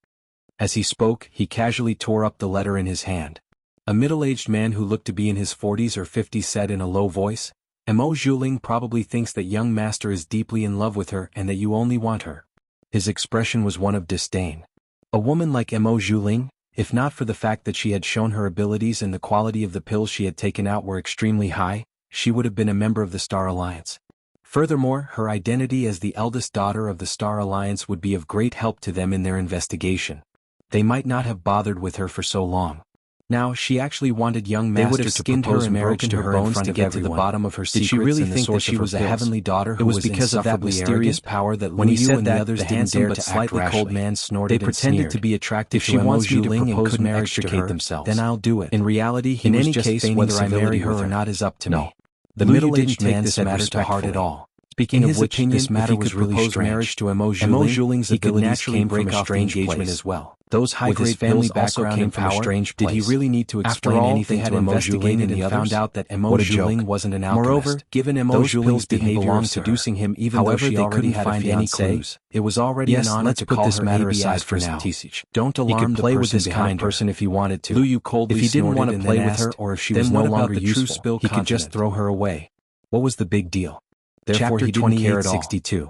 Speaker 1: As he spoke, he casually tore up the letter in his hand. A middle-aged man who looked to be in his 40s or 50s said in a low voice, Mo Zhuling probably thinks that young master is deeply in love with her and that you only want her. His expression was one of disdain. A woman like Mo Zhuling, if not for the fact that she had shown her abilities and the quality of the pills she had taken out were extremely high, she would have been a member of the Star Alliance. Furthermore, her identity as the eldest daughter of the Star Alliance would be of great help to them in their investigation. They might not have bothered with her for so long. Now she actually wanted young master to propose marriage to her bones to get to the bottom of her secrets. Did she really think that she was a heavenly daughter who was because of that mysterious power that when he said that the handsome but slightly cold man snorted and sneered. They pretended to be attracted to Mo Zhuling and couldn't extricate themselves. Then I'll do it. In reality, he was just feigning whether I marry her or not is up to me. The middle-aged man said matter to heart at all. Speaking of which, this matter was really strange. Marriage to Mo Zhuling's abilities came from a strange engagement as well. Those high-grade family background came from a strange place. Did he really need to explain anything to Mo Zhuling and found out that Mo Zhuling wasn't an alchemist? Moreover, given Mo Zhuling's behavior of seducing him even though she already had a fiancé, it was already an honor to call this matter aside for now. Don't alarm the person this kind person if he wanted to. If he didn't want to play with her or if she was no longer useful, he could just throw her away. What was the big deal? Therefore, he didn't care at all.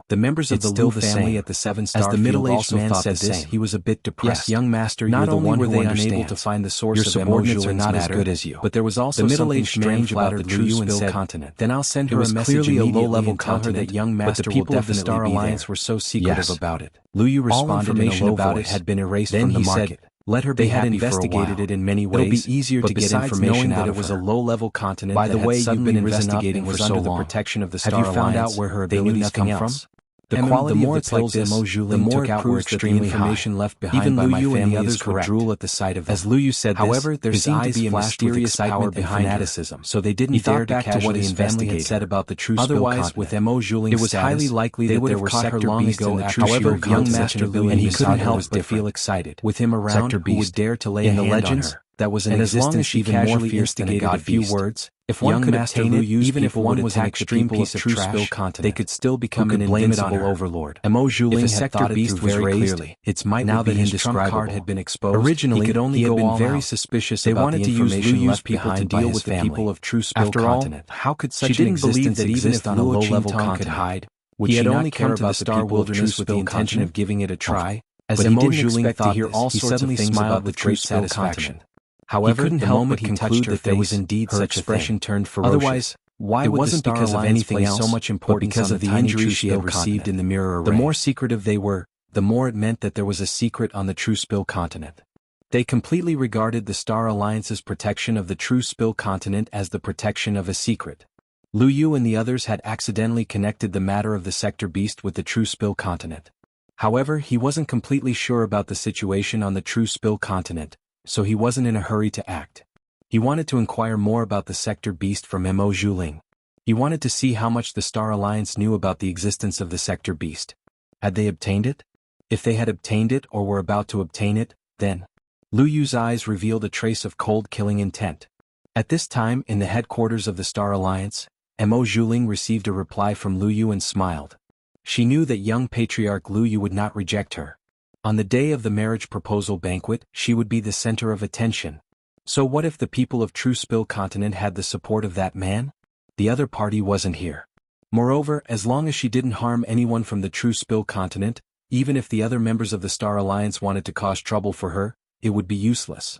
Speaker 1: The members of the Lu family at the Seven-Star Field also thought the same. He was a bit depressed. Yes, young master, not only were they unable to find the source of subordinates are not as good as you, but there was also something strange about the true Spill continent. Then I'll send her a message immediately and tell her that young master will definitely be there. But the people of the Star Alliance were so secretive about it. Lu Yu responded in a low voice. Had been erased from the market. Let her be happy. They had investigated it in many ways. It'll be easier to get information out of her. That it was a low-level continent. By the way, you've been investigating for so long. The protection of the Star Alliance. Have you found out where her abilities come from? The quality of the pills that Mo Zhuling took out were extremely high. Information left behind by my family and the others would drool at the sight of them. As Lu Yu said this, however, there seemed to be a mysterious power behind fanaticism, so they didn't dare to casually investigate. Had said about the true Otherwise, with Mo Zhuling's it was highly likely that there were sector beasts in the true However, young master Lu and he couldn't help but feel excited. With him around, who would dare to lay a hand on her? That was an existence even more fierce than a few words. If one could obtain it, even if one was an extreme piece of trash, they could still become an invincible overlord. Mo Zhuling had thought it through very clearly. Its might now that his trump card had been exposed. Originally, he had been very suspicious about the information left behind to deal with the people of True Spill continent. How could such an existence exist on a low-level continent? He had only come to the Star Wilderness with the intention of giving it a try. As Mo Zhuling thought this, he suddenly smiled with great satisfaction. However, he couldn't help but conclude that there was indeed such expression turned ferocious. Otherwise, why would the Star Alliance place so much importance on the injury she had received in the mirror array? The more secretive they were, the more it meant that there was a secret on the True Spill continent. They completely regarded the Star Alliance's protection of the True Spill continent as the protection of a secret. Lu Yu and the others had accidentally connected the matter of the Sector Beast with the True Spill continent. However, he wasn't completely sure about the situation on the True Spill continent, so he wasn't in a hurry to act. He wanted to inquire more about the Sector Beast from Mo Zhuling. He wanted to see how much the Star Alliance knew about the existence of the Sector Beast. Had they obtained it? If they had obtained it or were about to obtain it, then Lu Yu's eyes revealed a trace of cold killing intent. At this time, in the headquarters of the Star Alliance, Mo Zhuling received a reply from Lu Yu and smiled. She knew that young patriarch Lu Yu would not reject her. On the day of the marriage proposal banquet, she would be the center of attention. So what if the people of True Spill continent had the support of that man? The other party wasn't here. Moreover, as long as she didn't harm anyone from the True Spill continent, even if the other members of the Star Alliance wanted to cause trouble for her, it would be useless.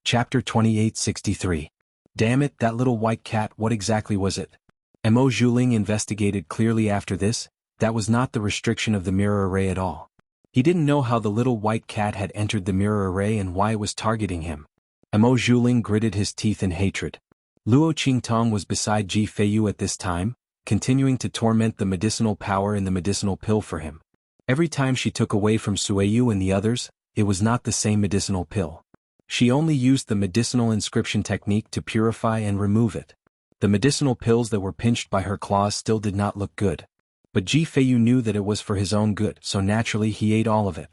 Speaker 1: Chapter 2863. Damn it, that little white cat, what exactly was it? Mo Zhuling investigated clearly after this, that was not the restriction of the mirror array at all. He didn't know how the little white cat had entered the mirror array and why it was targeting him. Mo Zhuling gritted his teeth in hatred. Luo Qingtong was beside Ji Feiyu at this time, continuing to torment the medicinal power in the medicinal pill for him. Every time she took away from Sueyu and the others, it was not the same medicinal pill. She only used the medicinal inscription technique to purify and remove it. The medicinal pills that were pinched by her claws still did not look good. But Ji Feiyu knew that it was for his own good, so naturally he ate all of it.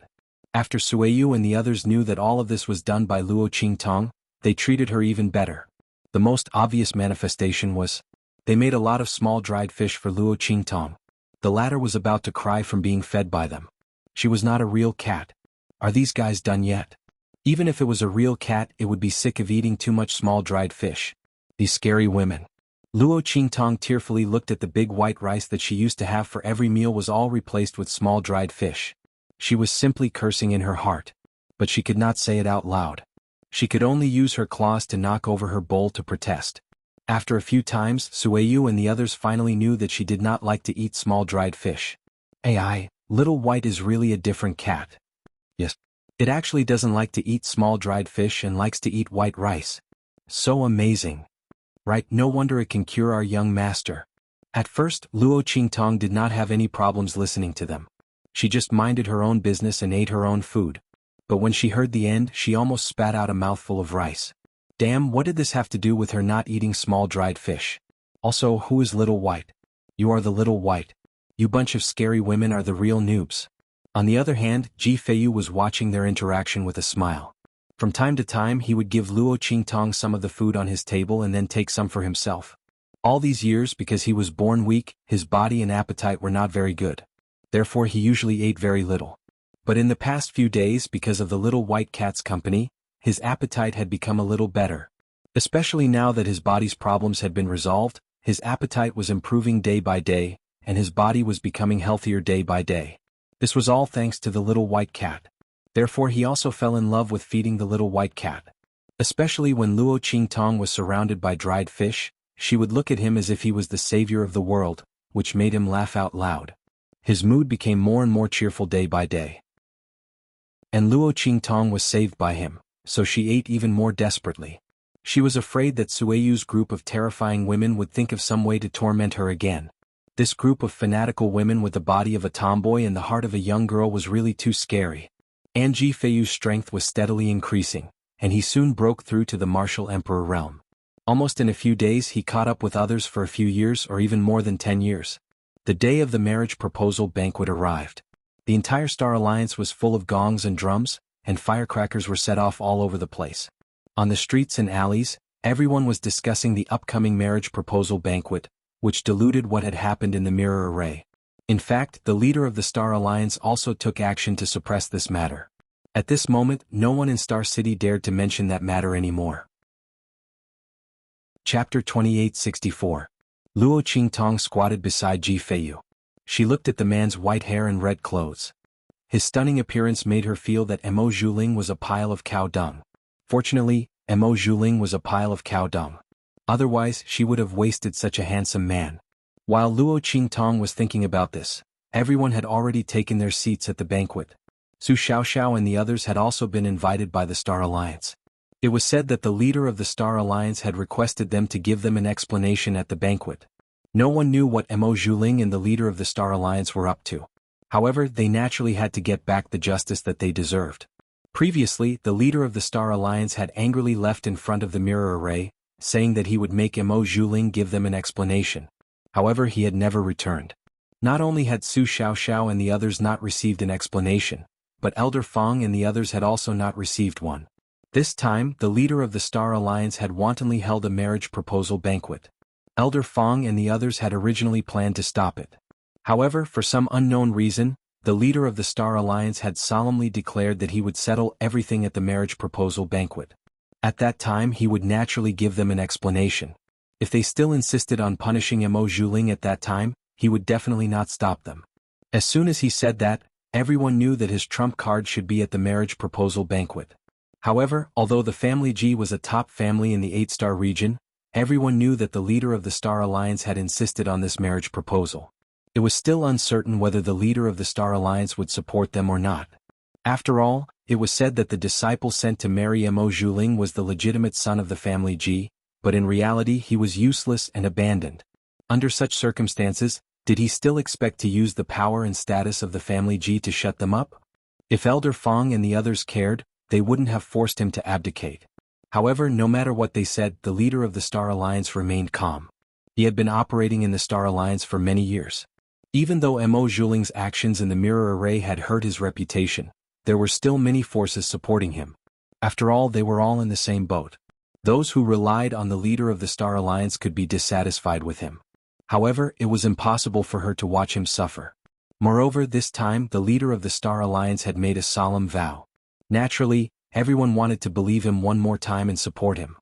Speaker 1: After Sueyu and the others knew that all of this was done by Luo Qingtong, they treated her even better. The most obvious manifestation was, they made a lot of small dried fish for Luo Qingtong. The latter was about to cry from being fed by them. She was not a real cat. Are these guys done yet? Even if it was a real cat, it would be sick of eating too much small dried fish. These scary women. Luo Qingtong tearfully looked at the big white rice that she used to have for every meal was all replaced with small dried fish. She was simply cursing in her heart. But she could not say it out loud. She could only use her claws to knock over her bowl to protest. After a few times, Sueyu and the others finally knew that she did not like to eat small dried fish. AI, Little White is really a different cat. Yes. It actually doesn't like to eat small dried fish and likes to eat white rice. So amazing. Right, no wonder it can cure our young master. At first, Luo Qingtong did not have any problems listening to them. She just minded her own business and ate her own food. But when she heard the end, she almost spat out a mouthful of rice. Damn, what did this have to do with her not eating small dried fish? Also, who is Little White? You are the Little White. You bunch of scary women are the real noobs. On the other hand, Ji Feiyu was watching their interaction with a smile. From time to time he would give Luo Qingtong some of the food on his table and then take some for himself. All these years, because he was born weak, his body and appetite were not very good. Therefore he usually ate very little. But in the past few days, because of the Little White Cat's company, his appetite had become a little better. Especially now that his body's problems had been resolved, his appetite was improving day by day, and his body was becoming healthier day by day. This was all thanks to the Little White Cat. Therefore he also fell in love with feeding the Little White Cat. Especially when Luo Qingtong was surrounded by dried fish, she would look at him as if he was the savior of the world, which made him laugh out loud. His mood became more and more cheerful day by day. And Luo Qingtong was saved by him, so she ate even more desperately. She was afraid that Sueyu's group of terrifying women would think of some way to torment her again. This group of fanatical women with the body of a tomboy and the heart of a young girl was really too scary. And Ji Feiyu's strength was steadily increasing, and he soon broke through to the martial emperor realm. Almost in a few days he caught up with others for a few years or even more than 10 years. The day of the marriage proposal banquet arrived. The entire Star Alliance was full of gongs and drums, and firecrackers were set off all over the place. On the streets and alleys, everyone was discussing the upcoming marriage proposal banquet, which diluted what had happened in the mirror array. In fact, the leader of the Star Alliance also took action to suppress this matter. At this moment, no one in Star City dared to mention that matter anymore. Chapter 2864. Luo Qingtong squatted beside Ji Feiyu. She looked at the man's white hair and red clothes. His stunning appearance made her feel that Mo Zhuling was a pile of cow dung. Fortunately, Mo Zhuling was a pile of cow dung. Otherwise, she would have wasted such a handsome man. While Luo Qingtong was thinking about this, everyone had already taken their seats at the banquet. Su Xiaoxiao and the others had also been invited by the Star Alliance. It was said that the leader of the Star Alliance had requested them to give them an explanation at the banquet. No one knew what Mo Zhuling and the leader of the Star Alliance were up to. However, they naturally had to get back the justice that they deserved. Previously, the leader of the Star Alliance had angrily left in front of the mirror array, saying that he would make Mo Zhuling give them an explanation. However, he had never returned. Not only had Su Xiaoxiao and the others not received an explanation, but Elder Fong and the others had also not received one. This time, the leader of the Star Alliance had wantonly held a marriage proposal banquet. Elder Fong and the others had originally planned to stop it. However, for some unknown reason, the leader of the Star Alliance had solemnly declared that he would settle everything at the marriage proposal banquet. At that time he would naturally give them an explanation. If they still insisted on punishing Mo Zhuling at that time, he would definitely not stop them. As soon as he said that, everyone knew that his trump card should be at the marriage proposal banquet. However, although the family Ji was a top family in the 8-star region, everyone knew that the leader of the Star Alliance had insisted on this marriage proposal. It was still uncertain whether the leader of the Star Alliance would support them or not. After all, it was said that the disciple sent to marry Mo Zhuling was the legitimate son of the family Ji, but in reality he was useless and abandoned. Under such circumstances, did he still expect to use the power and status of the family Ji to shut them up? If Elder Fong and the others cared, they wouldn't have forced him to abdicate. However, no matter what they said, the leader of the Star Alliance remained calm. He had been operating in the Star Alliance for many years. Even though Mo Zhuling's actions in the mirror array had hurt his reputation, there were still many forces supporting him. After all, they were all in the same boat. Those who relied on the leader of the Star Alliance could be dissatisfied with him. However, it was impossible for her to watch him suffer. Moreover, this time the leader of the Star Alliance had made a solemn vow. Naturally, everyone wanted to believe him one more time and support him.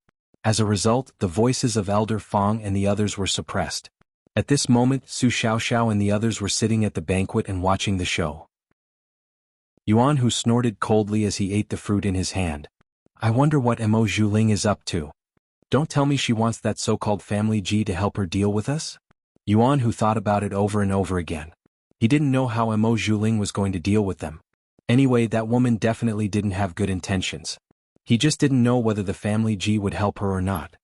Speaker 1: As a result, the voices of Elder Fong and the others were suppressed. At this moment, Su Xiaoxiao and the others were sitting at the banquet and watching the show. Yuan Hu snorted coldly as he ate the fruit in his hand. I wonder what Mo Zhuling is up to. Don't tell me she wants that so-called family G to help her deal with us? Yuan Hu thought about it over and over again. He didn't know how Mo Zhuling was going to deal with them. Anyway, that woman definitely didn't have good intentions. He just didn't know whether the family G would help her or not.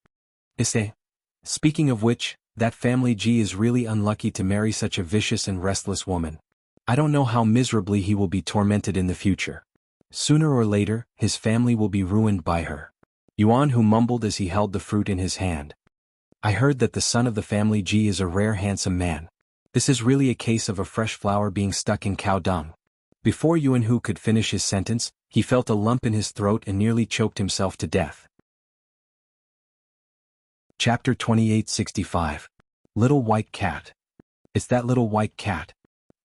Speaker 1: Speaking of which, that family G is really unlucky to marry such a vicious and restless woman. I don't know how miserably he will be tormented in the future. Sooner or later, his family will be ruined by her. Yuan Hu mumbled as he held the fruit in his hand. I heard that the son of the family G is a rare handsome man. This is really a case of a fresh flower being stuck in cow dung. Before Yuan Hu could finish his sentence, he felt a lump in his throat and nearly choked himself to death. Chapter 2865. Little White Cat. It's that little white cat.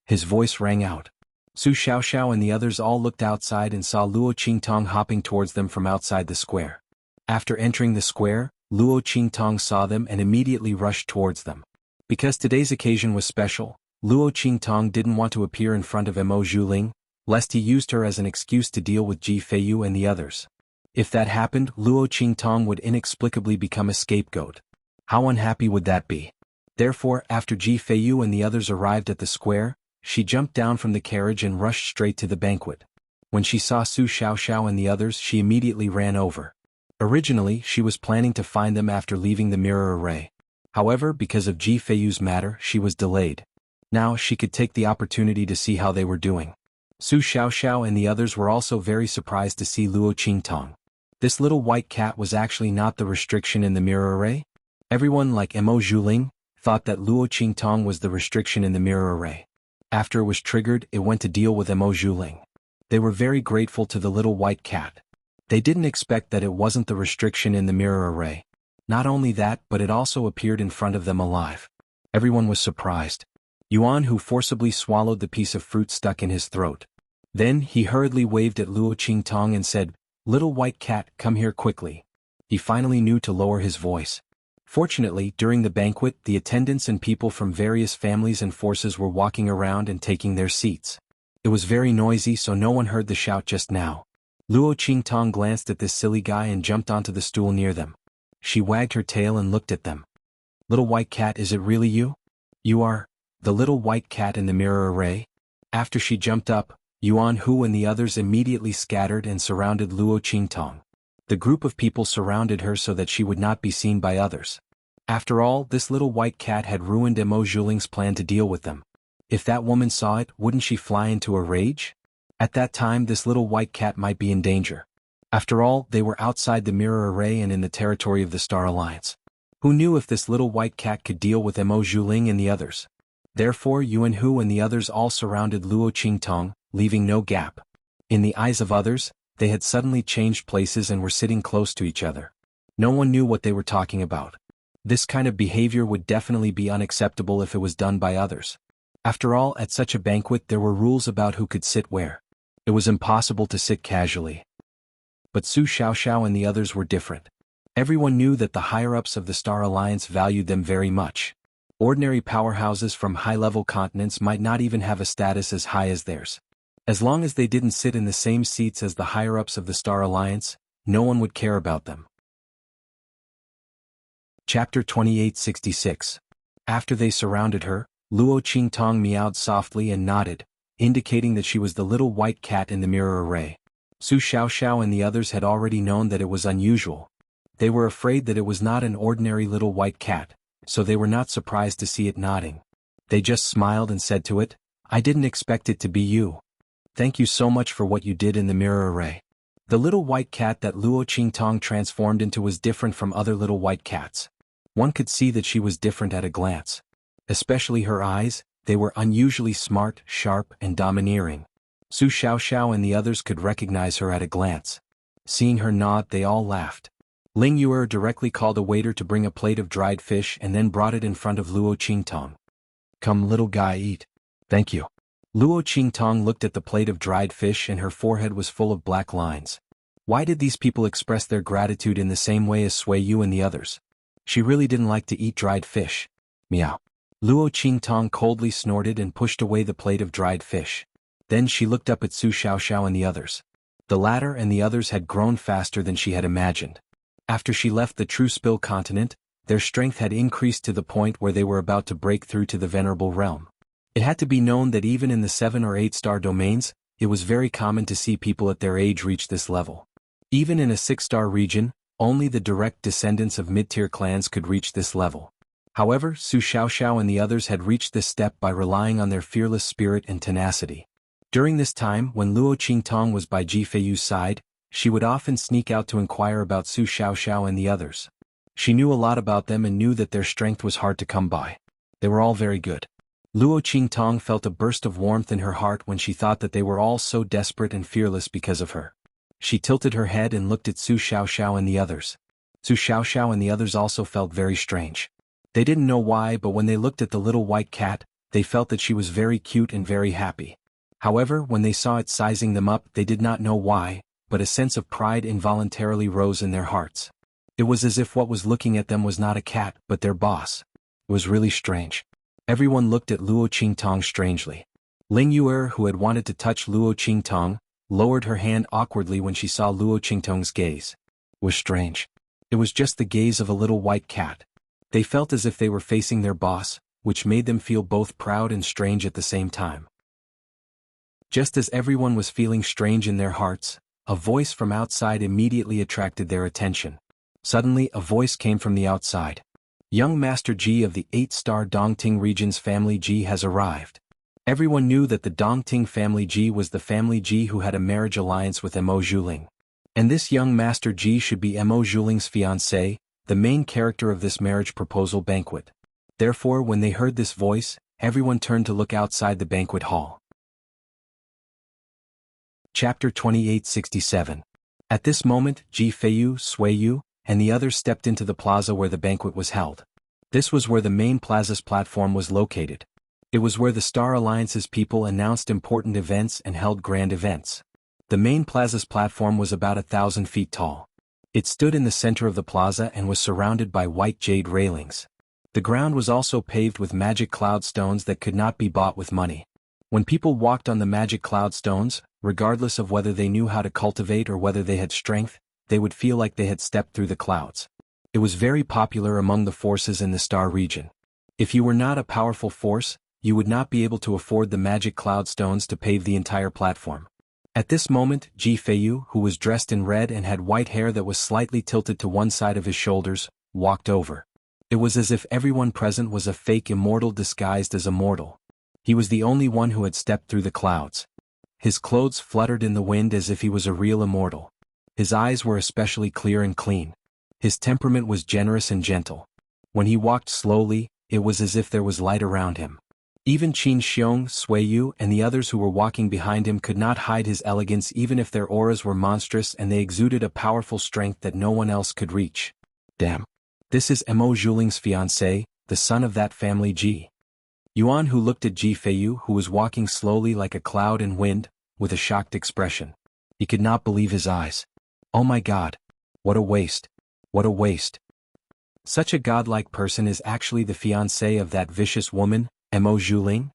Speaker 1: His voice rang out. Su Xiaoxiao and the others all looked outside and saw Luo Qingtong hopping towards them from outside the square. After entering the square, Luo Qingtong saw them and immediately rushed towards them. Because today's occasion was special, Luo Qingtong didn't want to appear in front of Mo Zhuling, lest he used her as an excuse to deal with Ji Feiyu and the others. If that happened, Luo Qingtong would inexplicably become a scapegoat. How unhappy would that be? Therefore, after Ji Feiyu and the others arrived at the square, she jumped down from the carriage and rushed straight to the banquet. When she saw Su Xiaoxiao and the others, she immediately ran over. Originally, she was planning to find them after leaving the mirror array. However, because of Ji Feiyu's matter, she was delayed. Now, she could take the opportunity to see how they were doing. Su Xiaoxiao and the others were also very surprised to see Luo Qingtong. This little white cat was actually not the restriction in the mirror array. Everyone, like Mo Zhuling, thought that Luo Qingtong was the restriction in the mirror array. After it was triggered, it went to deal with Mo Zhuling. They were very grateful to the little white cat. They didn't expect that it wasn't the restriction in the mirror array. Not only that, but it also appeared in front of them alive. Everyone was surprised. Yuan Hu forcibly swallowed the piece of fruit stuck in his throat. Then, he hurriedly waved at Luo Qingtong and said, "Little white cat, come here quickly." He finally knew to lower his voice. Fortunately, during the banquet, the attendants and people from various families and forces were walking around and taking their seats. It was very noisy, so no one heard the shout just now. Luo Qingtong glanced at this silly guy and jumped onto the stool near them. She wagged her tail and looked at them. "Little white cat, is it really you? You are the little white cat in the mirror array?" After she jumped up, Yuan Hu and the others immediately scattered and surrounded Luo Qingtong. The group of people surrounded her so that she would not be seen by others. After all, this little white cat had ruined Mo Zhuling's plan to deal with them. If that woman saw it, wouldn't she fly into a rage? At that time, this little white cat might be in danger. After all, they were outside the mirror array and in the territory of the Star Alliance. Who knew if this little white cat could deal with Mo Zhuling and the others? Therefore, Yuan Hu and the others all surrounded Luo Qingtong, leaving no gap. In the eyes of others, they had suddenly changed places and were sitting close to each other. No one knew what they were talking about. This kind of behavior would definitely be unacceptable if it was done by others. After all, at such a banquet there were rules about who could sit where. It was impossible to sit casually. But Su Xiaoxiao and the others were different. Everyone knew that the higher-ups of the Star Alliance valued them very much. Ordinary powerhouses from high-level continents might not even have a status as high as theirs. As long as they didn't sit in the same seats as the higher-ups of the Star Alliance, no one would care about them. Chapter 2866. After they surrounded her, Luo Qingtong meowed softly and nodded, indicating that she was the little white cat in the mirror array. Su Xiaoxiao and the others had already known that it was unusual. They were afraid that it was not an ordinary little white cat, so they were not surprised to see it nodding. They just smiled and said to it, "I didn't expect it to be you. Thank you so much for what you did in the mirror array." The little white cat that Luo Qingtong transformed into was different from other little white cats. One could see that she was different at a glance. Especially her eyes, they were unusually smart, sharp, and domineering. Su Xiaoxiao and the others could recognize her at a glance. Seeing her nod, they all laughed. Ling Yuer directly called a waiter to bring a plate of dried fish and then brought it in front of Luo Qingtong. "Come, little guy, eat." "Thank you." Luo Qingtong looked at the plate of dried fish and her forehead was full of black lines. Why did these people express their gratitude in the same way as Sui Yu and the others? She really didn't like to eat dried fish. Meow. Luo Qingtong coldly snorted and pushed away the plate of dried fish. Then she looked up at Su Xiaoxiao and the others. The latter and the others had grown faster than she had imagined. After she left the True Spill continent, their strength had increased to the point where they were about to break through to the Venerable Realm. It had to be known that even in the 7 or 8-star domains, it was very common to see people at their age reach this level. Even in a 6-star region, only the direct descendants of mid-tier clans could reach this level. However, Su Xiaoxiao and the others had reached this step by relying on their fearless spirit and tenacity. During this time, when Luo Qingtong was by Ji Feiyu's side, she would often sneak out to inquire about Su Xiaoxiao and the others. She knew a lot about them and knew that their strength was hard to come by. They were all very good. Luo Qingtong felt a burst of warmth in her heart when she thought that they were all so desperate and fearless because of her. She tilted her head and looked at Su Xiaoxiao and the others. Su Xiaoxiao and the others also felt very strange. They didn't know why, but when they looked at the little white cat, they felt that she was very cute and very happy. However, when they saw it sizing them up, they did not know why, but a sense of pride involuntarily rose in their hearts. It was as if what was looking at them was not a cat, but their boss. It was really strange. Everyone looked at Luo Qingtong strangely. Ling Yuer, who had wanted to touch Luo Qingtong, lowered her hand awkwardly when she saw Luo Qingtong's gaze. It was strange. It was just the gaze of a little white cat. They felt as if they were facing their boss, which made them feel both proud and strange at the same time. Just as everyone was feeling strange in their hearts, a voice from outside immediately attracted their attention. Suddenly, a voice came from the outside. "Young Master Ji of the 8-star Dongting region's family Ji has arrived." Everyone knew that the Dongting family Ji was the family Ji who had a marriage alliance with Mo Zhuling. And this young Master Ji should be Mo Zhuling's fiancé, the main character of this marriage proposal banquet. Therefore, when they heard this voice, everyone turned to look outside the banquet hall. Chapter 2867. At this moment, Ji Feiyu, Sui Yu, and the others stepped into the plaza where the banquet was held. This was where the main plaza's platform was located. It was where the Star Alliance's people announced important events and held grand events. The main plaza's platform was about 1,000 feet tall. It stood in the center of the plaza and was surrounded by white jade railings. The ground was also paved with magic cloud stones that could not be bought with money. When people walked on the magic cloud stones, regardless of whether they knew how to cultivate or whether they had strength, they would feel like they had stepped through the clouds. It was very popular among the forces in the Star region. If you were not a powerful force, you would not be able to afford the magic cloud stones to pave the entire platform. At this moment, Ji Feiyu, who was dressed in red and had white hair that was slightly tilted to one side of his shoulders, walked over. It was as if everyone present was a fake immortal disguised as a mortal. He was the only one who had stepped through the clouds. His clothes fluttered in the wind as if he was a real immortal. His eyes were especially clear and clean. His temperament was generous and gentle. When he walked slowly, it was as if there was light around him. Even Qin Xiong, Sui Yu, and the others who were walking behind him could not hide his elegance even if their auras were monstrous and they exuded a powerful strength that no one else could reach. Damn. This is Mo Zhuling's fiancé, the son of that family Ji. Yuan, who looked at Ji Feiyu, who was walking slowly like a cloud in wind, with a shocked expression. He could not believe his eyes. Oh my God. What a waste. What a waste. Such a godlike person is actually the fiancé of that vicious woman, Mo Zhuling?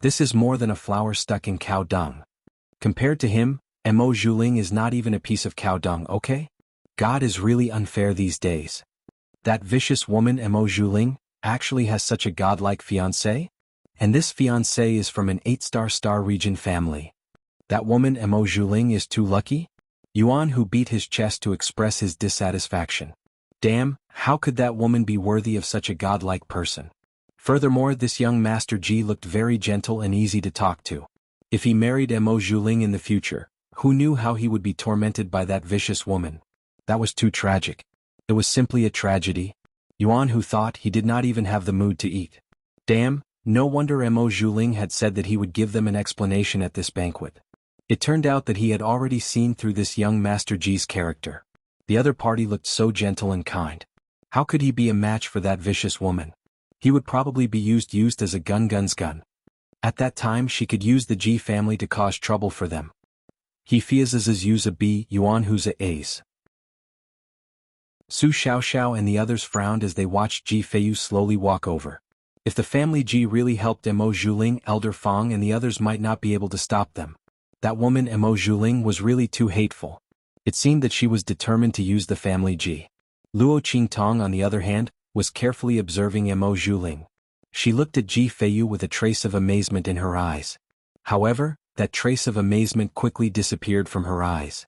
Speaker 1: This is more than a flower stuck in cow dung. Compared to him, Mo Zhuling is not even a piece of cow dung, okay? God is really unfair these days. That vicious woman Mo Zhuling actually has such a godlike fiancé? And this fiancé is from an 8-star Star region family. That woman Mo Zhuling is too lucky? Yuan, who beat his chest to express his dissatisfaction. Damn, how could that woman be worthy of such a godlike person? Furthermore, this young Master Ji looked very gentle and easy to talk to. If he married Mo Zhuling in the future, who knew how he would be tormented by that vicious woman? That was too tragic. It was simply a tragedy. Yuan, who thought he did not even have the mood to eat. Damn, no wonder Mo Zhuling had said that he would give them an explanation at this banquet. It turned out that he had already seen through this young Master Ji's character. The other party looked so gentle and kind. How could he be a match for that vicious woman? He would probably be used as a gun's gun. At that time she could use the Ji family to cause trouble for them. He fears as use a b yuan who's a a's. Su Xiaoxiao and the others frowned as they watched Ji Feiyu slowly walk over. If the family Ji really helped Mo Zhuling, Elder Fang and the others might not be able to stop them. That woman Mo Zhuling was really too hateful. It seemed that she was determined to use the family Ji. Luo Qingtong, on the other hand, was carefully observing Mo Zhuling. She looked at Ji Feiyu with a trace of amazement in her eyes. However, that trace of amazement quickly disappeared from her eyes.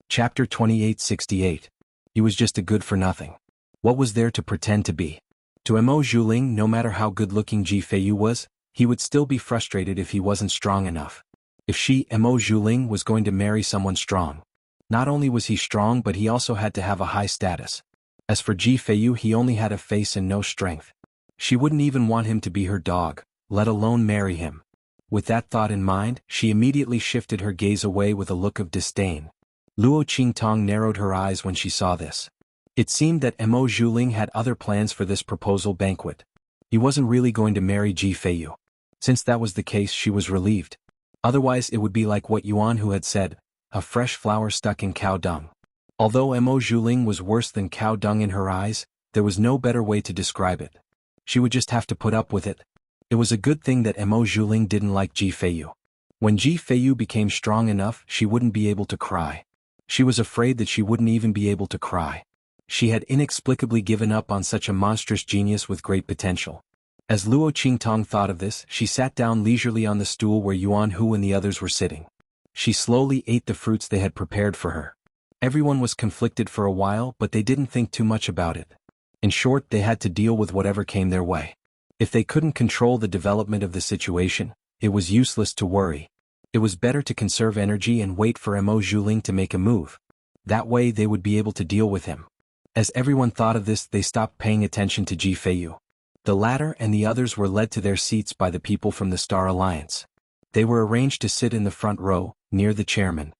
Speaker 1: Chapter 2868. He was just a good-for-nothing. What was there to pretend to be? To Mo Zhuling, no matter how good-looking Ji Feiyu was, he would still be frustrated if he wasn't strong enough. If she, Mo Zhuling, was going to marry someone strong. Not only was he strong but he also had to have a high status. As for Ji Feiyu, he only had a face and no strength. She wouldn't even want him to be her dog, let alone marry him. With that thought in mind, she immediately shifted her gaze away with a look of disdain. Luo Qingtong narrowed her eyes when she saw this. It seemed that Mo Zhuling had other plans for this proposal banquet. He wasn't really going to marry Ji Feiyu. Since that was the case, she was relieved. Otherwise it would be like what Yuan Hu had said, a fresh flower stuck in cow dung. Although Mo Zhuling was worse than cow dung in her eyes, there was no better way to describe it. She would just have to put up with it. It was a good thing that Mo Zhuling didn't like Ji Feiyu. When Ji Feiyu became strong enough, she wouldn't be able to cry. She was afraid that she wouldn't even be able to cry. She had inexplicably given up on such a monstrous genius with great potential. As Luo Qingtong thought of this, she sat down leisurely on the stool where Yuan Hu and the others were sitting. She slowly ate the fruits they had prepared for her. Everyone was conflicted for a while, but they didn't think too much about it. In short, they had to deal with whatever came their way. If they couldn't control the development of the situation, it was useless to worry. It was better to conserve energy and wait for Mo Zhuling to make a move. That way they would be able to deal with him. As everyone thought of this, they stopped paying attention to Ji Feiyu. The latter and the others were led to their seats by the people from the Star Alliance. They were arranged to sit in the front row, near the chairman.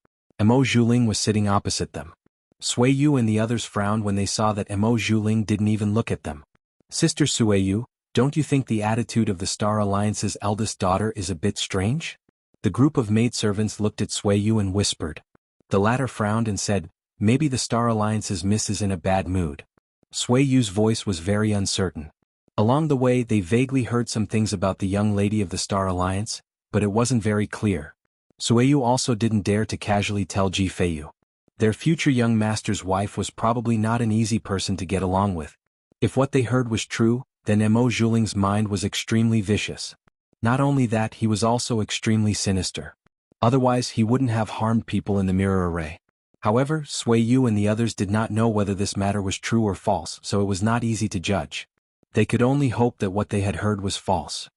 Speaker 1: Mo Zhuling was sitting opposite them. Sui Yu and the others frowned when they saw that Mo Zhuling didn't even look at them. Sister Sui Yu, don't you think the attitude of the Star Alliance's eldest daughter is a bit strange? The group of maidservants looked at Sui Yu and whispered. The latter frowned and said, maybe the Star Alliance's miss is in a bad mood. Sui Yu's voice was very uncertain. Along the way they vaguely heard some things about the young lady of the Star Alliance, but it wasn't very clear. Sui Yu also didn't dare to casually tell Ji Feiyu. Their future young master's wife was probably not an easy person to get along with. If what they heard was true, then Mo Zhuling's mind was extremely vicious. Not only that, he was also extremely sinister. Otherwise he wouldn't have harmed people in the mirror array. However, Sui Yu and the others did not know whether this matter was true or false, so it was not easy to judge. They could only hope that what they had heard was false.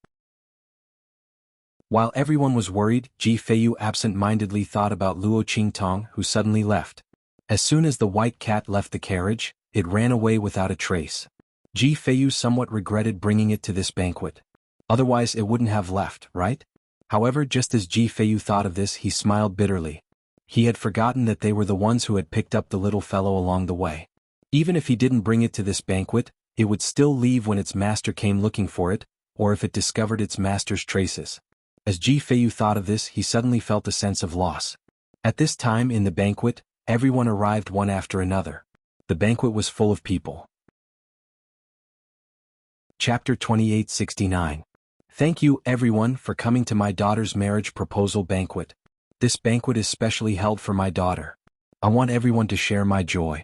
Speaker 1: While everyone was worried, Ji Feiyu absent-mindedly thought about Luo Qingtong, who suddenly left. As soon as the white cat left the carriage, it ran away without a trace. Ji Feiyu somewhat regretted bringing it to this banquet. Otherwise it wouldn't have left, right? However, just as Ji Feiyu thought of this, he smiled bitterly. He had forgotten that they were the ones who had picked up the little fellow along the way. Even if he didn't bring it to this banquet, it would still leave when its master came looking for it, or if it discovered its master's traces. As Ji Feiyu thought of this, he suddenly felt a sense of loss. At this time in the banquet, everyone arrived one after another. The banquet was full of people. Chapter 2869. Thank you, everyone, for coming to my daughter's marriage proposal banquet. This banquet is specially held for my daughter. I want everyone to share my joy.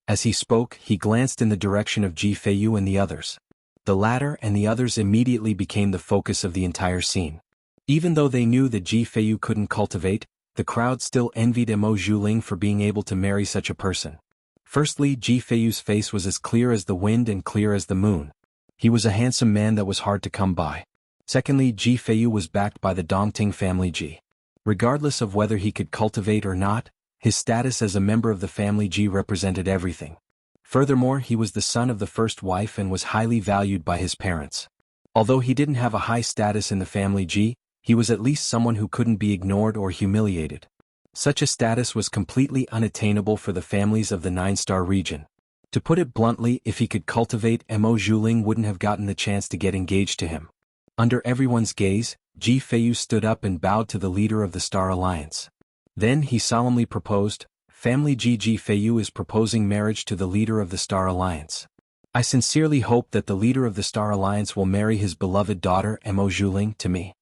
Speaker 1: As he spoke, he glanced in the direction of Ji Feiyu and the others. The latter and the others immediately became the focus of the entire scene. Even though they knew that Ji Feiyu couldn't cultivate, the crowd still envied Mo Zhuling for being able to marry such a person. Firstly, Ji Feiyu's face was as clear as the wind and clear as the moon. He was a handsome man that was hard to come by. Secondly, Ji Feiyu was backed by the Dongting family Ji. Regardless of whether he could cultivate or not, his status as a member of the family Ji represented everything. Furthermore, he was the son of the first wife and was highly valued by his parents. Although he didn't have a high status in the family Ji, He was at least someone who couldn't be ignored or humiliated. Such a status was completely unattainable for the families of the 9-star region. To put it bluntly, if he could cultivate, Mo Zhuling wouldn't have gotten the chance to get engaged to him. Under everyone's gaze, Ji Feiyu stood up and bowed to the leader of the Star Alliance. Then he solemnly proposed, "Family Ji Feiyu is proposing marriage to the leader of the Star Alliance. I sincerely hope that the leader of the Star Alliance will marry his beloved daughter Mo Zhuling to me.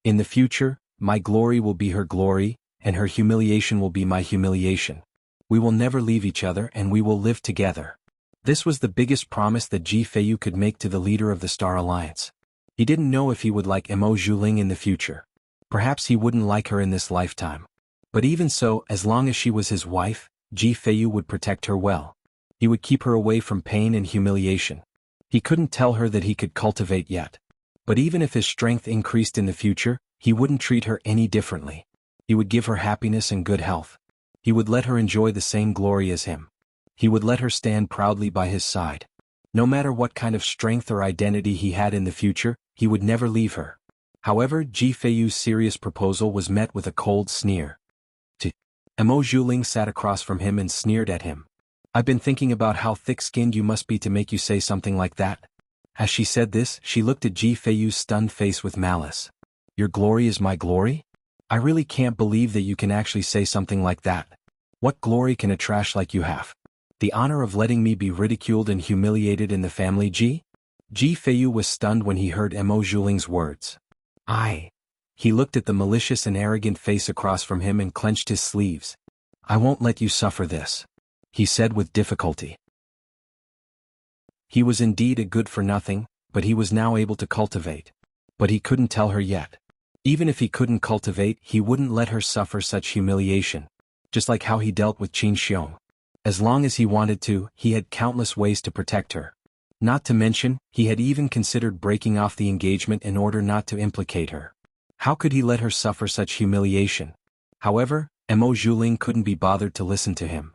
Speaker 1: In the future, my glory will be her glory, and her humiliation will be my humiliation. We will never leave each other and we will live together." This was the biggest promise that Ji Feiyu could make to the leader of the Star Alliance. He didn't know if he would like Mo Zhuling in the future. Perhaps he wouldn't like her in this lifetime. But even so, as long as she was his wife, Ji Feiyu would protect her well. He would keep her away from pain and humiliation. He couldn't tell her that he could cultivate yet. But even if his strength increased in the future, he wouldn't treat her any differently. He would give her happiness and good health. He would let her enjoy the same glory as him. He would let her stand proudly by his side. No matter what kind of strength or identity he had in the future, he would never leave her. However, Ji Feiyu's serious proposal was met with a cold sneer. Mo Zhuling sat across from him and sneered at him. "I've been thinking about how thick-skinned you must be to make you say something like that." As she said this, she looked at Ji Feiyu's stunned face with malice. "Your glory is my glory? I really can't believe that you can actually say something like that. What glory can a trash like you have? The honor of letting me be ridiculed and humiliated in the family, Ji?" Ji Feiyu was stunned when he heard Mo Zhuling's words. He looked at the malicious and arrogant face across from him and clenched his sleeves. "I won't let you suffer this," he said with difficulty. He was indeed a good-for-nothing, but he was now able to cultivate. But he couldn't tell her yet. Even if he couldn't cultivate, he wouldn't let her suffer such humiliation. Just like how he dealt with Qin Xiong. As long as he wanted to, he had countless ways to protect her. Not to mention, he had even considered breaking off the engagement in order not to implicate her. How could he let her suffer such humiliation? However, Mo Zhuling couldn't be bothered to listen to him.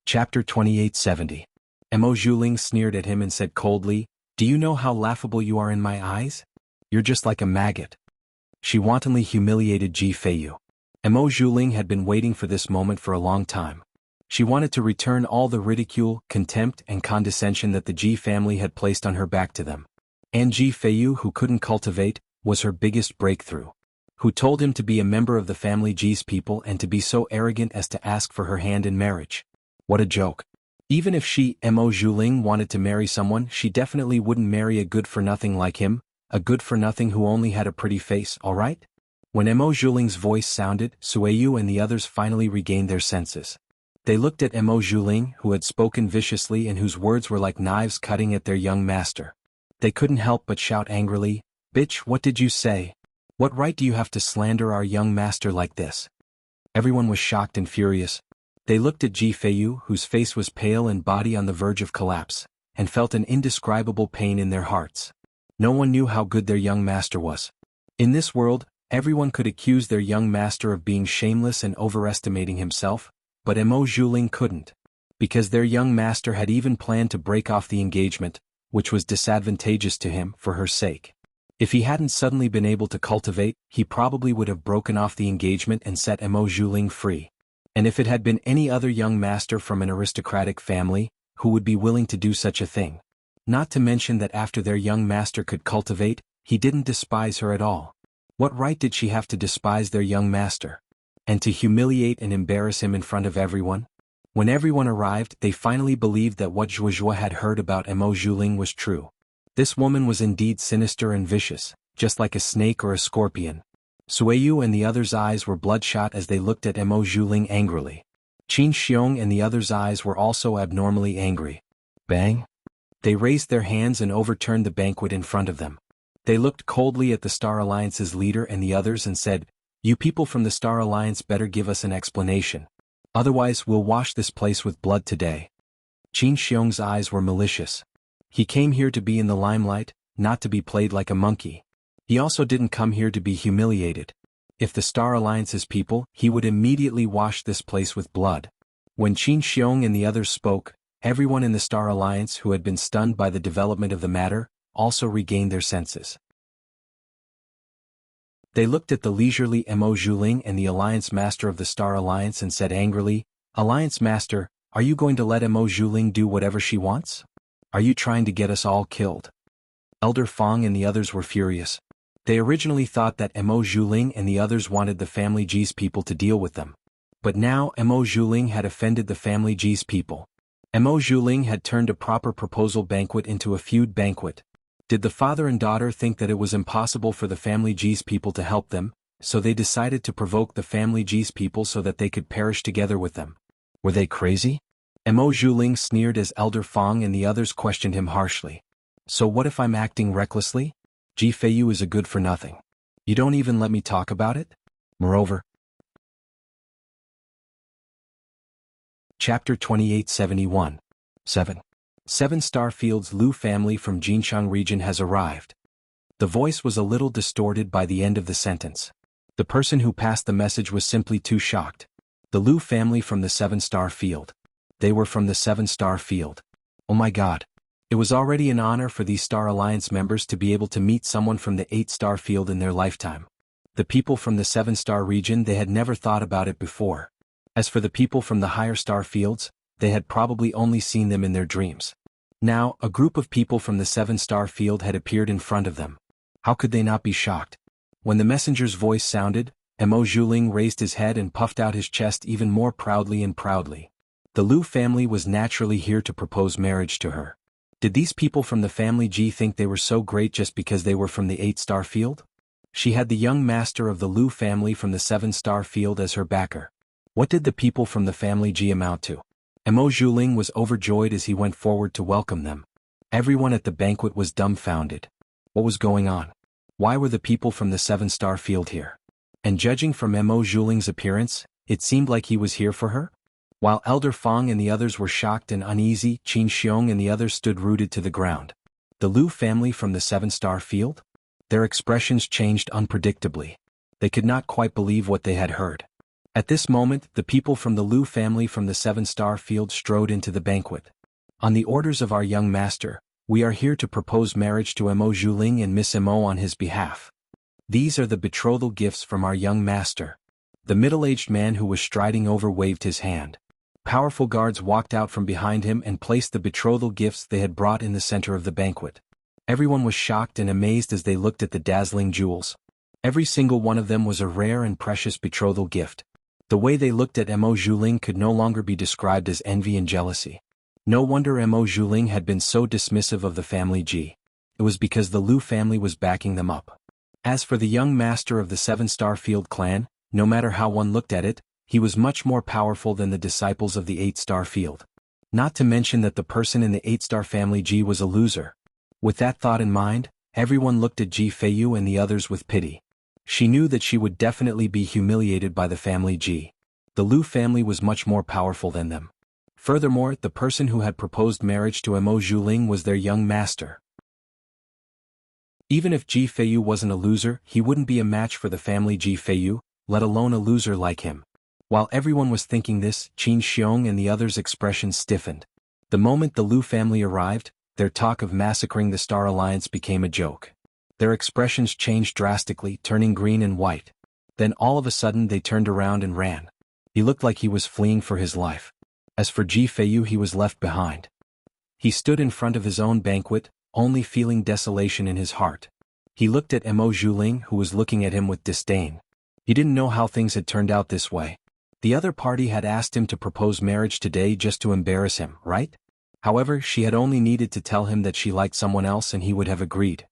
Speaker 1: Chapter 2870. Mo Zhuling sneered at him and said coldly, "Do you know how laughable you are in my eyes? You're just like a maggot." She wantonly humiliated Ji Feiyu. Mo Zhuling had been waiting for this moment for a long time. She wanted to return all the ridicule, contempt, and condescension that the Ji family had placed on her back to them. And Ji Feiyu, who couldn't cultivate, was her biggest breakthrough. Who told him to be a member of the family Ji's people and to be so arrogant as to ask for her hand in marriage. What a joke. Even if she, Mo Zhuling, wanted to marry someone, she definitely wouldn't marry a good-for-nothing like him, a good-for-nothing who only had a pretty face, alright? When Mo Zhuling's voice sounded, Sueyu and the others finally regained their senses. They looked at Mo Zhuling, who had spoken viciously and whose words were like knives cutting at their young master. They couldn't help but shout angrily, "Bitch, what did you say? What right do you have to slander our young master like this?" Everyone was shocked and furious. They looked at Ji Feiyu, whose face was pale and body on the verge of collapse, and felt an indescribable pain in their hearts. No one knew how good their young master was. In this world, everyone could accuse their young master of being shameless and overestimating himself, but Mo Zhuling couldn't. Because their young master had even planned to break off the engagement, which was disadvantageous to him, for her sake. If he hadn't suddenly been able to cultivate, he probably would have broken off the engagement and set Mo Zhuling free. And if it had been any other young master from an aristocratic family, who would be willing to do such a thing? Not to mention that after their young master could cultivate, he didn't despise her at all. What right did she have to despise their young master? And to humiliate and embarrass him in front of everyone? When everyone arrived, they finally believed that what Zhuozhuo had heard about Mo Zhuling was true. This woman was indeed sinister and vicious, just like a snake or a scorpion. Sueyu and the others' eyes were bloodshot as they looked at Mo Zhuling angrily. Qin Xiong and the others' eyes were also abnormally angry. Bang! They raised their hands and overturned the banquet in front of them. They looked coldly at the Star Alliance's leader and the others and said, "You people from the Star Alliance better give us an explanation. Otherwise we'll wash this place with blood today." Qin Xiong's eyes were malicious. He came here to be in the limelight, not to be played like a monkey. He also didn't come here to be humiliated. If the Star Alliance's people, he would immediately wash this place with blood. When Qin Xiong and the others spoke, everyone in the Star Alliance who had been stunned by the development of the matter, also regained their senses. They looked at the leisurely Mo Zhuling and the Alliance Master of the Star Alliance and said angrily, "Alliance Master, are you going to let Mo Zhuling do whatever she wants? Are you trying to get us all killed?" Elder Fong and the others were furious. They originally thought that Mo Zhuling and the others wanted the family Ji's people to deal with them. But now Mo Zhuling had offended the family Ji's people. Mo Zhuling had turned a proper proposal banquet into a feud banquet. Did the father and daughter think that it was impossible for the family Ji's people to help them, so they decided to provoke the family Ji's people so that they could perish together with them? Were they crazy? Mo Zhuling sneered as Elder Fong and the others questioned him harshly. "So what if I'm acting recklessly? Ji Feiyu is a good-for-nothing. You don't even let me talk about it? Moreover." Chapter 2871. 7. 7-Star Field's Lu family from Jinxiang region has arrived. The voice was a little distorted by the end of the sentence. The person who passed the message was simply too shocked. The Lu family from the 7-Star Field. They were from the 7-Star Field. Oh my god. It was already an honor for these Star Alliance members to be able to meet someone from the 8-Star Field in their lifetime. The people from the 7-Star region, they had never thought about it before. As for the people from the higher star fields, they had probably only seen them in their dreams. Now, a group of people from the 7-Star Field had appeared in front of them. How could they not be shocked? When the messenger's voice sounded, Mo Zhuling raised his head and puffed out his chest even more proudly and proudly. The Lu family was naturally here to propose marriage to her. Did these people from the family Ji think they were so great just because they were from the 8-Star Field? She had the young master of the Lu family from the 7-Star Field as her backer. What did the people from the family Ji amount to? Mo Zhuling was overjoyed as he went forward to welcome them. Everyone at the banquet was dumbfounded. What was going on? Why were the people from the 7-Star Field here? And judging from Mo Zhuling's appearance, it seemed like he was here for her? While Elder Fong and the others were shocked and uneasy, Qin Xiong and the others stood rooted to the ground. The Lu family from the 7-Star Field? Their expressions changed unpredictably. They could not quite believe what they had heard. At this moment, the people from the Lu family from the 7-Star Field strode into the banquet. "On the orders of our young master, we are here to propose marriage to Mo Zhuling and Miss Mo on his behalf. These are the betrothal gifts from our young master." The middle-aged man who was striding over waved his hand. Powerful guards walked out from behind him and placed the betrothal gifts they had brought in the center of the banquet. Everyone was shocked and amazed as they looked at the dazzling jewels. Every single one of them was a rare and precious betrothal gift. The way they looked at Mo Zhuling could no longer be described as envy and jealousy. No wonder Mo Zhuling had been so dismissive of the family Ji. It was because the Lu family was backing them up. As for the young master of the 7-star field clan, no matter how one looked at it, he was much more powerful than the disciples of the 8-star field. Not to mention that the person in the 8-star family Ji was a loser. With that thought in mind, everyone looked at Ji Feiyu and the others with pity. She knew that she would definitely be humiliated by the family Ji. The Lu family was much more powerful than them. Furthermore, the person who had proposed marriage to Mo Zhuling was their young master. Even if Ji Feiyu wasn't a loser, he wouldn't be a match for the family Ji Feiyu, let alone a loser like him. While everyone was thinking this, Qin Xiong and the others' expressions stiffened. The moment the Lu family arrived, their talk of massacring the Star Alliance became a joke. Their expressions changed drastically, turning green and white. Then all of a sudden they turned around and ran. He looked like he was fleeing for his life. As for Ji Feiyu, he was left behind. He stood in front of his own banquet, only feeling desolation in his heart. He looked at Mo Zhuling, who was looking at him with disdain. He didn't know how things had turned out this way. The other party had asked him to propose marriage today just to embarrass him, right? However, she had only needed to tell him that she liked someone else and he would have agreed.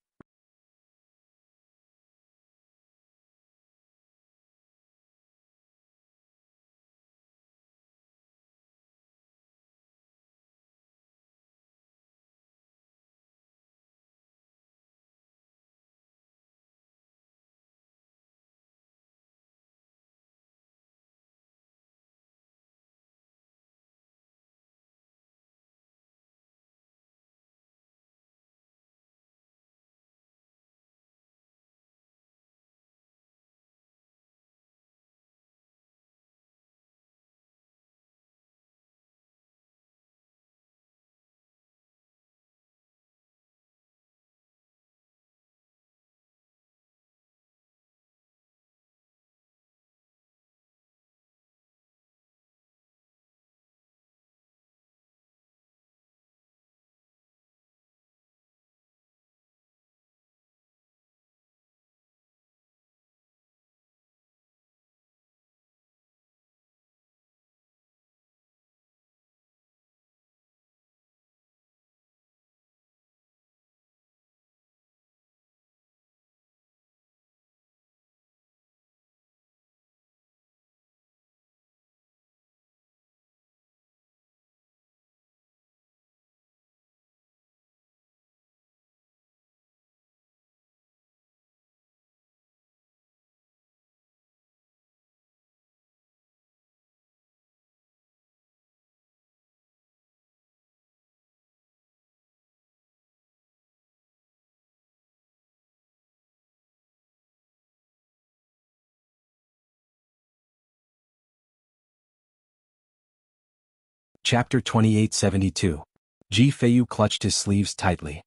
Speaker 1: Chapter 2872. Ji Feiyu clutched his sleeves tightly.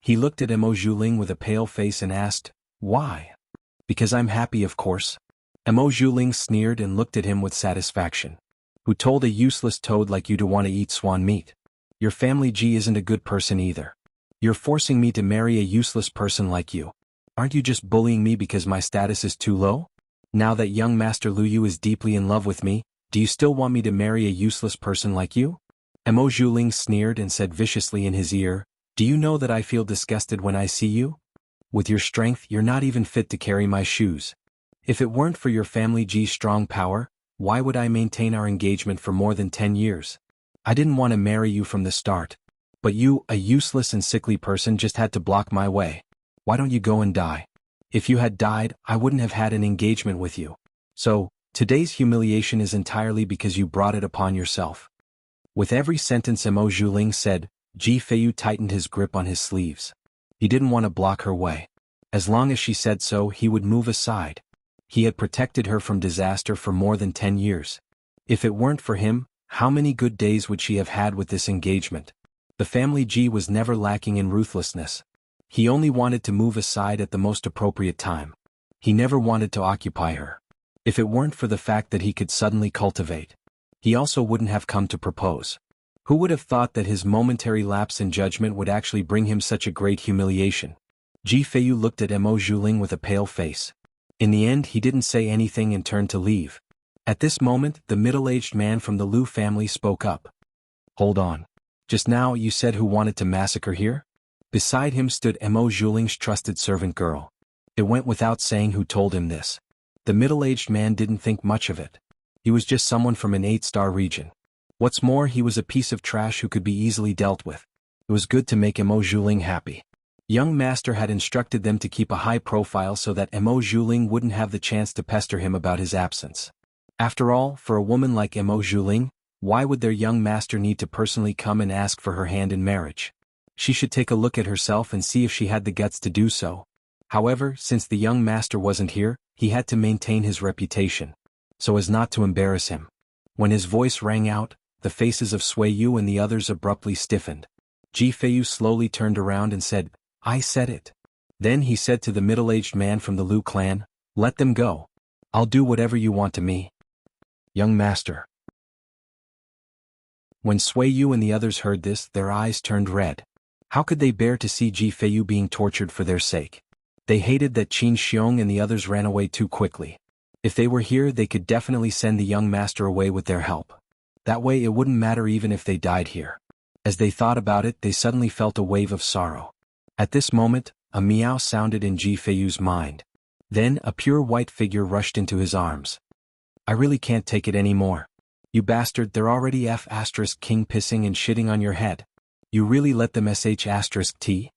Speaker 1: He looked at Mo Zhuling with a pale face and asked, "Why?" "Because I'm happy, of course." Mo Zhuling sneered and looked at him with satisfaction. "Who told a useless toad like you to want to eat swan meat? Your family Ji isn't a good person either. You're forcing me to marry a useless person like you. Aren't you just bullying me because my status is too low? Now that young Master Lu Yu is deeply in love with me, do you still want me to marry a useless person like you?" Mo Zhuling sneered and said viciously in his ear, "Do you know that I feel disgusted when I see you? With your strength, you're not even fit to carry my shoes. If it weren't for your family G's strong power, why would I maintain our engagement for more than 10 years? I didn't want to marry you from the start. But you, a useless and sickly person, just had to block my way. Why don't you go and die? If you had died, I wouldn't have had an engagement with you. So, today's humiliation is entirely because you brought it upon yourself." With every sentence Mo Zhuling said, Ji Feiyu tightened his grip on his sleeves. He didn't want to block her way. As long as she said so, he would move aside. He had protected her from disaster for more than 10 years. If it weren't for him, how many good days would she have had with this engagement? The family Ji was never lacking in ruthlessness. He only wanted to move aside at the most appropriate time. He never wanted to occupy her. If it weren't for the fact that he could suddenly cultivate, he also wouldn't have come to propose. Who would have thought that his momentary lapse in judgment would actually bring him such a great humiliation? Ji Feiyu looked at Mo Zhuling with a pale face. In the end he didn't say anything and turned to leave. At this moment the middle-aged man from the Lu family spoke up. Hold on. Just now you said who wanted to massacre here? Beside him stood Mo Zhuling's trusted servant girl. It went without saying who told him this. The middle-aged man didn't think much of it. He was just someone from an 8-star region. What's more, he was a piece of trash who could be easily dealt with. It was good to make Mo Zhuling happy. Young master had instructed them to keep a high profile so that Mo Zhuling wouldn't have the chance to pester him about his absence. After all, for a woman like Mo Zhuling, why would their young master need to personally come and ask for her hand in marriage? She should take a look at herself and see if she had the guts to do so. However, since the young master wasn't here, he had to maintain his reputation, so as not to embarrass him. When his voice rang out, the faces of Sui Yu and the others abruptly stiffened. Ji Feiyu slowly turned around and said, "I said it." Then he said to the middle-aged man from the Lu clan, "Let them go. I'll do whatever you want to me." Young master. When Sui Yu and the others heard this, their eyes turned red. How could they bear to see Ji Feiyu being tortured for their sake? They hated that Qin Xiong and the others ran away too quickly. If they were here they could definitely send the young master away with their help. That way it wouldn't matter even if they died here. As they thought about it, they suddenly felt a wave of sorrow. At this moment, a meow sounded in Ji Feiyu's mind. Then a pure white figure rushed into his arms. "I really can't take it anymore. You bastard, they're already F*** king pissing and shitting on your head. You really let them sh**t?"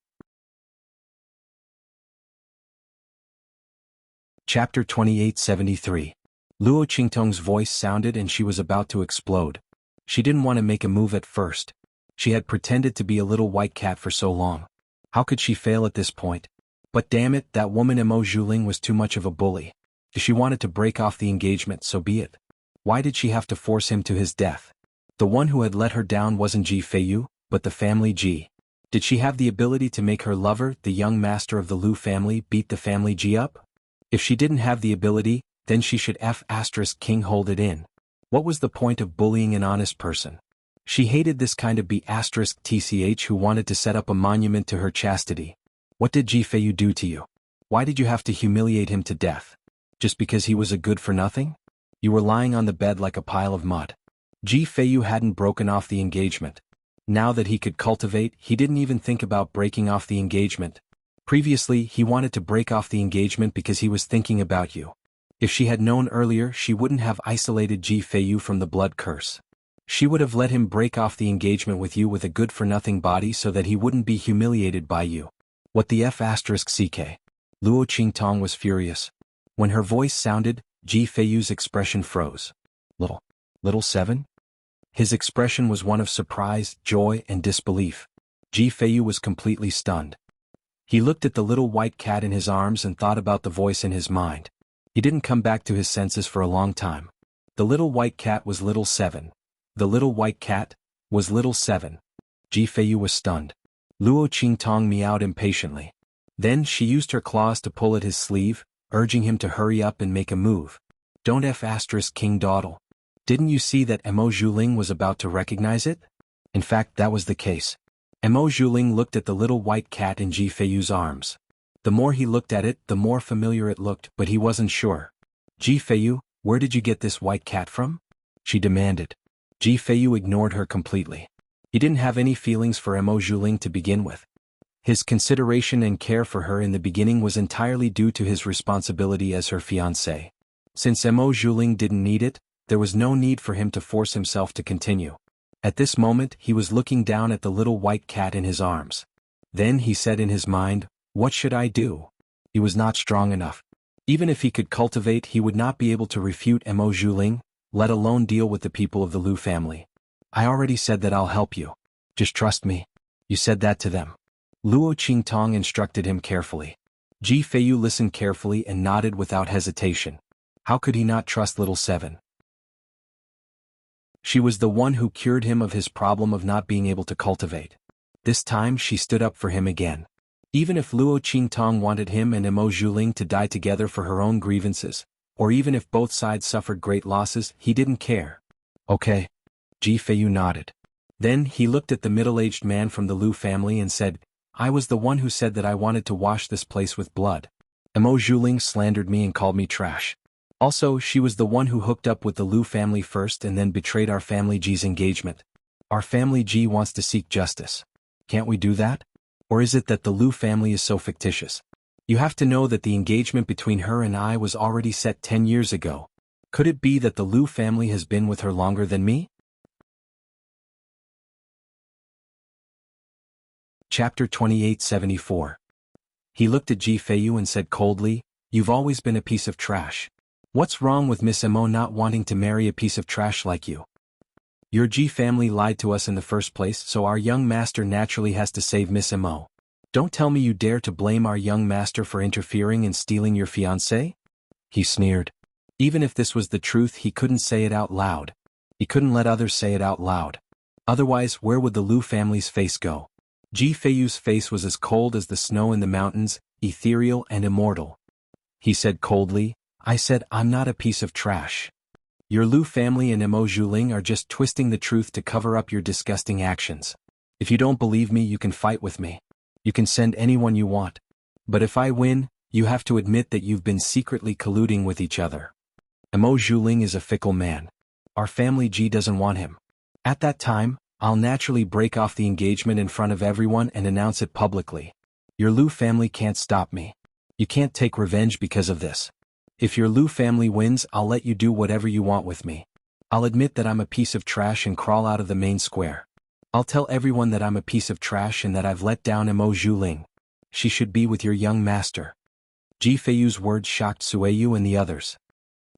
Speaker 1: Chapter 2873. Luo Qingtong's voice sounded and she was about to explode. She didn't want to make a move at first. She had pretended to be a little white cat for so long. How could she fail at this point? But damn it, that woman Mo Zhuling was too much of a bully. If she wanted to break off the engagement, so be it. Why did she have to force him to his death? The one who had let her down wasn't Ji Feiyu, but the family Ji. Did she have the ability to make her lover, the young master of the Lu family, beat the family Ji up? If she didn't have the ability, then she should F***king hold it in. What was the point of bullying an honest person? She hated this kind of B***tch who wanted to set up a monument to her chastity. What did Ji Feiyu do to you? Why did you have to humiliate him to death? Just because he was a good-for-nothing? You were lying on the bed like a pile of mud. Ji Feiyu hadn't broken off the engagement. Now that he could cultivate, he didn't even think about breaking off the engagement. Previously, he wanted to break off the engagement because he was thinking about you. If she had known earlier, she wouldn't have isolated Ji Feiyu from the blood curse. She would have let him break off the engagement with you with a good-for-nothing body so that he wouldn't be humiliated by you. What the F***ck? Luo Qingtong was furious. When her voice sounded, Ji Feiyu's expression froze. Little seven? His expression was one of surprise, joy, and disbelief. Ji Feiyu was completely stunned. He looked at the little white cat in his arms and thought about the voice in his mind. He didn't come back to his senses for a long time. The little white cat was little seven. The little white cat was little seven. Ji Feiyu was stunned. Luo Qingtong meowed impatiently. Then she used her claws to pull at his sleeve, urging him to hurry up and make a move. Don't F***king dawdle. Didn't you see that Mo Zhuling was about to recognize it? In fact, that was the case. Mo Zhuling looked at the little white cat in Ji Feiyu's arms. The more he looked at it, the more familiar it looked, but he wasn't sure. Ji Feiyu, where did you get this white cat from? She demanded. Ji Feiyu ignored her completely. He didn't have any feelings for Mo Zhuling to begin with. His consideration and care for her in the beginning was entirely due to his responsibility as her fiancé. Since Mo Zhuling didn't need it, there was no need for him to force himself to continue. At this moment, he was looking down at the little white cat in his arms. Then he said in his mind, what should I do? He was not strong enough. Even if he could cultivate, he would not be able to refute Mo Zhuling, let alone deal with the people of the Lu family. I already said that I'll help you. Just trust me. You said that to them. Luo Qingtong instructed him carefully. Ji Feiyu listened carefully and nodded without hesitation. How could he not trust little seven? She was the one who cured him of his problem of not being able to cultivate. This time she stood up for him again. Even if Luo Qingtong wanted him and Mo Zhuling to die together for her own grievances, or even if both sides suffered great losses, he didn't care. Okay. Ji Feiyu nodded. Then he looked at the middle-aged man from the Liu family and said, I was the one who said that I wanted to wash this place with blood. Mo Zhuling slandered me and called me trash. Also, she was the one who hooked up with the Liu family first and then betrayed our family G's engagement. Our family G wants to seek justice. Can't we do that? Or is it that the Liu family is so fictitious? You have to know that the engagement between her and I was already set 10 years ago. Could it be that the Liu family has been with her longer than me? Chapter 2874. He looked at Ji Feiyu and said coldly, You've always been a piece of trash. What's wrong with Miss Mo not wanting to marry a piece of trash like you? Your Ji family lied to us in the first place, so our young master naturally has to save Miss Mo. Don't tell me you dare to blame our young master for interfering and stealing your fiancée? He sneered. Even if this was the truth, he couldn't say it out loud. He couldn't let others say it out loud. Otherwise, where would the Liu family's face go? Ji Feiyu's face was as cold as the snow in the mountains, ethereal and immortal. He said coldly, I said I'm not a piece of trash. Your Liu family and Mo Zhuling are just twisting the truth to cover up your disgusting actions. If you don't believe me, you can fight with me. You can send anyone you want. But if I win, you have to admit that you've been secretly colluding with each other. Mo Zhuling is a fickle man. Our family G doesn't want him. At that time, I'll naturally break off the engagement in front of everyone and announce it publicly. Your Liu family can't stop me. You can't take revenge because of this. If your Liu family wins, I'll let you do whatever you want with me. I'll admit that I'm a piece of trash and crawl out of the main square. I'll tell everyone that I'm a piece of trash and that I've let down Mo Zhuling. She should be with your young master. Ji Feiyu's words shocked Sueyu and the others.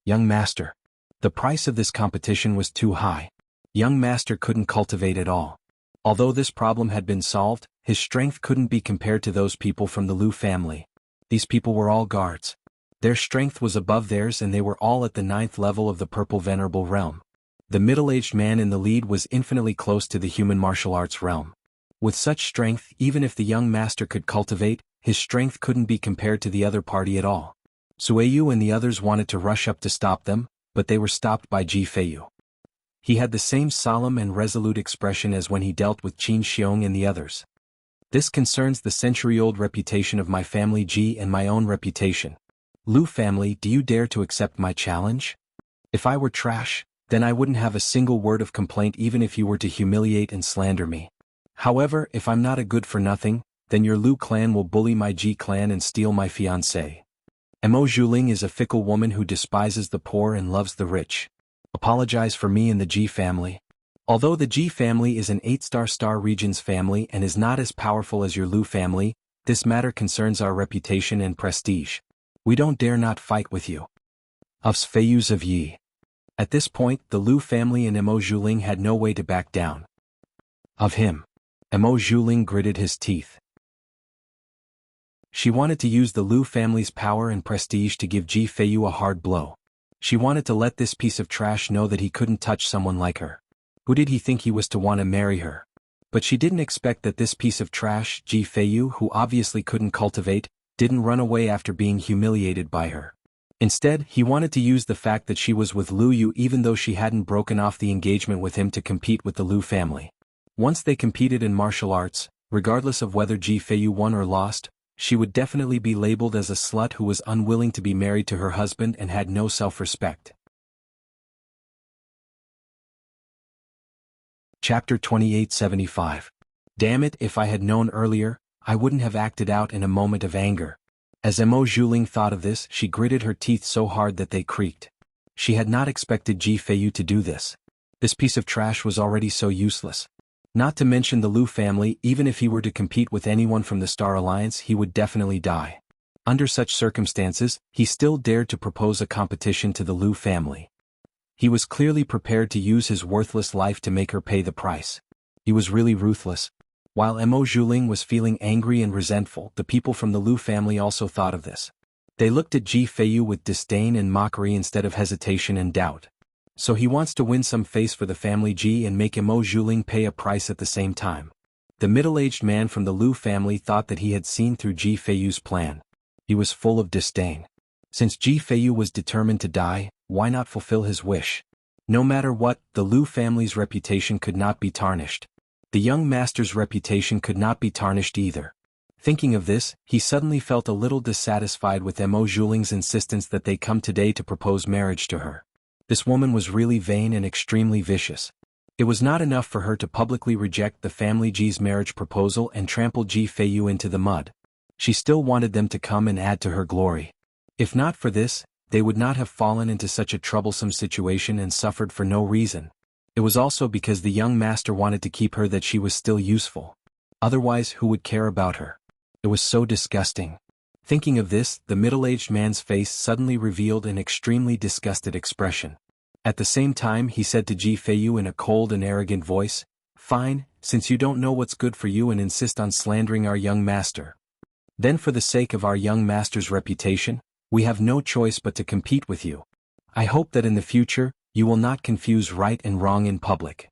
Speaker 1: Young master. The price of this competition was too high. Young master couldn't cultivate at all. Although this problem had been solved, his strength couldn't be compared to those people from the Liu family. These people were all guards. Their strength was above theirs and they were all at the 9th level of the Purple Venerable Realm. The middle-aged man in the lead was infinitely close to the human martial arts realm. With such strength, even if the young master could cultivate, his strength couldn't be compared to the other party at all. Sueyu and the others wanted to rush up to stop them, but they were stopped by Ji Feiyu. He had the same solemn and resolute expression as when he dealt with Qin Xiong and the others. This concerns the century-old reputation of my family Ji and my own reputation. Liu family, do you dare to accept my challenge? If I were trash, then I wouldn't have a single word of complaint even if you were to humiliate and slander me. However, if I'm not a good-for-nothing, then your Liu clan will bully my Ji clan and steal my fiancée. Mo Zhuling is a fickle woman who despises the poor and loves the rich. Apologize for me and the Ji family. Although the Ji family is an 8-star region's family and is not as powerful as your Liu family, this matter concerns our reputation and prestige. We don't dare not fight with you. Of Feiyus of Yi. At this point, the Liu family and Mo Zhuling had no way to back down. Of him. Mo Zhuling gritted his teeth. She wanted to use the Liu family's power and prestige to give Ji Feiyu a hard blow. She wanted to let this piece of trash know that he couldn't touch someone like her. Who did he think he was to want to marry her? But she didn't expect that this piece of trash, Ji Feiyu, who obviously couldn't cultivate, didn't run away after being humiliated by her. Instead, he wanted to use the fact that she was with Liu Yu even though she hadn't broken off the engagement with him to compete with the Liu family. Once they competed in martial arts, regardless of whether Ji Feiyu won or lost, she would definitely be labeled as a slut who was unwilling to be married to her husband and had no self-respect. Chapter 2875. Damn it, if I had known earlier, I wouldn't have acted out in a moment of anger. As Mo Zhuling thought of this, she gritted her teeth so hard that they creaked. She had not expected Ji Feiyu to do this. This piece of trash was already so useless. Not to mention the Liu family, even if he were to compete with anyone from the Star Alliance, he would definitely die. Under such circumstances, he still dared to propose a competition to the Liu family. He was clearly prepared to use his worthless life to make her pay the price. He was really ruthless. While Mo Zhuling was feeling angry and resentful, the people from the Liu family also thought of this. They looked at Ji Feiyu with disdain and mockery instead of hesitation and doubt. So he wants to win some face for the family Ji and make Mo Zhuling pay a price at the same time. The middle-aged man from the Liu family thought that he had seen through Ji Feiyu's plan. He was full of disdain. Since Ji Feiyu was determined to die, why not fulfill his wish? No matter what, the Liu family's reputation could not be tarnished. The young master's reputation could not be tarnished either. Thinking of this, he suddenly felt a little dissatisfied with Mo Juling's insistence that they come today to propose marriage to her. This woman was really vain and extremely vicious. It was not enough for her to publicly reject the family Ji's marriage proposal and trample Ji Feiyu into the mud. She still wanted them to come and add to her glory. If not for this, they would not have fallen into such a troublesome situation and suffered for no reason. It was also because the young master wanted to keep her that she was still useful. Otherwise, who would care about her? It was so disgusting. Thinking of this, the middle-aged man's face suddenly revealed an extremely disgusted expression. At the same time, he said to Ji Feiyu in a cold and arrogant voice, "Fine, since you don't know what's good for you and insist on slandering our young master. Then for the sake of our young master's reputation, we have no choice but to compete with you. I hope that in the future, you will not confuse right and wrong in public."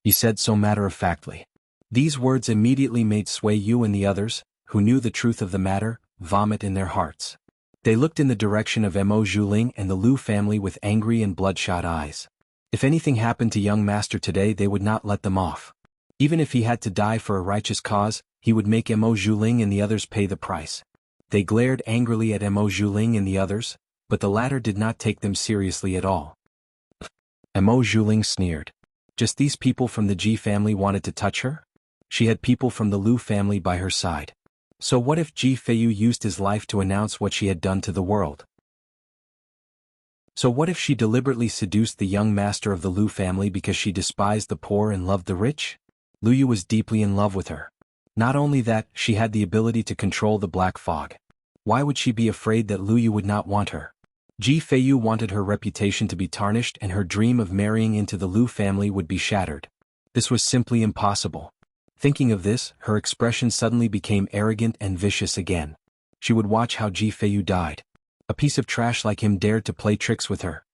Speaker 1: He said so matter-of-factly. These words immediately made Sui Yu and the others, who knew the truth of the matter, vomit in their hearts. They looked in the direction of Mo Juling and the Lu family with angry and bloodshot eyes. If anything happened to young master today, they would not let them off. Even if he had to die for a righteous cause, he would make Mo Juling and the others pay the price. They glared angrily at Mo Juling and the others, but the latter did not take them seriously at all. Mo Juling sneered. Just these people from the Ji family wanted to touch her? She had people from the Lu family by her side. So what if Ji Feiyu used his life to announce what she had done to the world? So what if she deliberately seduced the young master of the Lu family because she despised the poor and loved the rich? Lu Yu was deeply in love with her. Not only that, she had the ability to control the black fog. Why would she be afraid that Lu Yu would not want her? Ji Feiyu wanted her reputation to be tarnished and her dream of marrying into the Lu family would be shattered. This was simply impossible. Thinking of this, her expression suddenly became arrogant and vicious again. She would watch how Ji Feiyu died. A piece of trash like him dared to play tricks with her.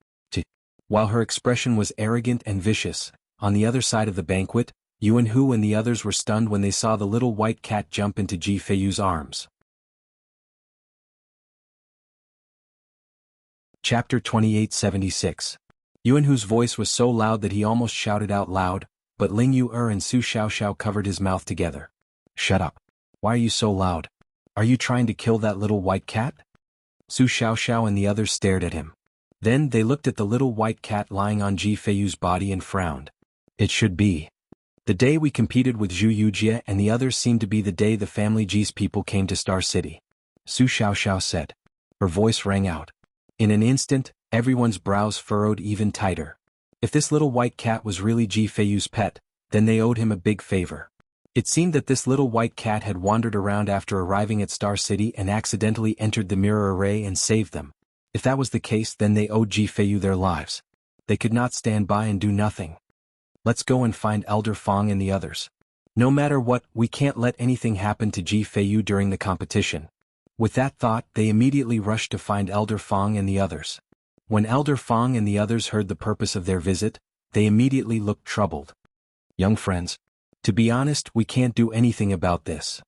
Speaker 1: While her expression was arrogant and vicious, on the other side of the banquet, Yuan Hu and the others were stunned when they saw the little white cat jump into Ji Feiyu's arms. Chapter 2876. Yuan Hu's voice was so loud that he almost shouted out loud, but Ling Yu and Su Xiaoxiao covered his mouth together. "Shut up. Why are you so loud? Are you trying to kill that little white cat?" Su Xiaoxiao and the others stared at him. Then they looked at the little white cat lying on Ji Feiyu's body and frowned. "It should be. The day we competed with Zhu Yujie and the others seemed to be the day the family Ji's people came to Star City," Su Xiaoxiao said. Her voice rang out. In an instant, everyone's brows furrowed even tighter. If this little white cat was really Ji Feiyu's pet, then they owed him a big favor. It seemed that this little white cat had wandered around after arriving at Star City and accidentally entered the mirror array and saved them. If that was the case, then they owed Ji Feiyu their lives. They could not stand by and do nothing. "Let's go and find Elder Fong and the others. No matter what, we can't let anything happen to Ji Feiyu during the competition." With that thought, they immediately rushed to find Elder Fong and the others. When Elder Fong and the others heard the purpose of their visit, they immediately looked troubled. "Young friends, to be honest, we can't do anything about this.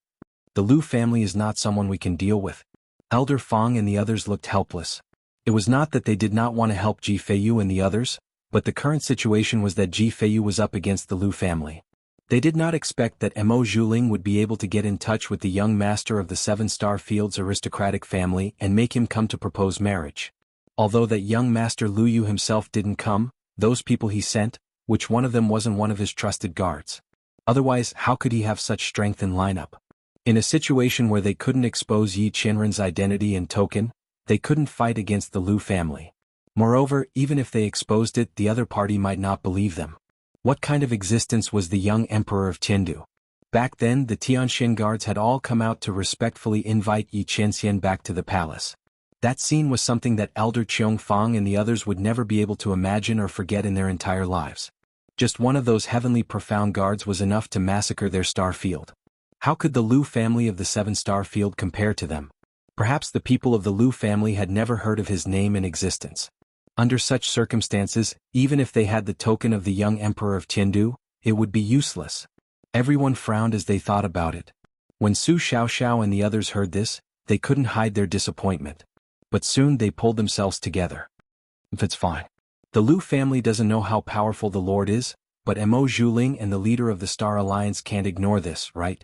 Speaker 1: The Lu family is not someone we can deal with." Elder Fong and the others looked helpless. It was not that they did not want to help Ji Feiyu and the others, but the current situation was that Ji Feiyu was up against the Lu family. They did not expect that Mo Juling would be able to get in touch with the young master of the Seven-Star Field's aristocratic family and make him come to propose marriage. Although that young master Lu Yu himself didn't come, those people he sent, which one of them wasn't one of his trusted guards. Otherwise, how could he have such strength in lineup? In a situation where they couldn't expose Yi Qinren's identity and token, they couldn't fight against the Lu family. Moreover, even if they exposed it, the other party might not believe them. What kind of existence was the young emperor of Tiandu? Back then, the Tianxin guards had all come out to respectfully invite Yi Qianxian back to the palace. That scene was something that Elder Qiong Fong and the others would never be able to imagine or forget in their entire lives. Just one of those heavenly profound guards was enough to massacre their star field. How could the Lu family of the Seven-Star Field compare to them? Perhaps the people of the Lu family had never heard of his name in existence. Under such circumstances, even if they had the token of the young emperor of Tiandu, it would be useless. Everyone frowned as they thought about it. When Su Xiaoxiao and the others heard this, they couldn't hide their disappointment. But soon they pulled themselves together. "If it's fine. The Lu family doesn't know how powerful the Lord is, But Mo Zhuling and the leader of the Star Alliance can't ignore this, right?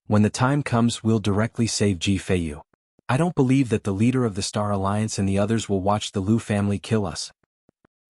Speaker 1: When the time comes, we'll directly save Ji Feiyu. I don't believe that the leader of the Star Alliance and the others will watch the Lu family kill us.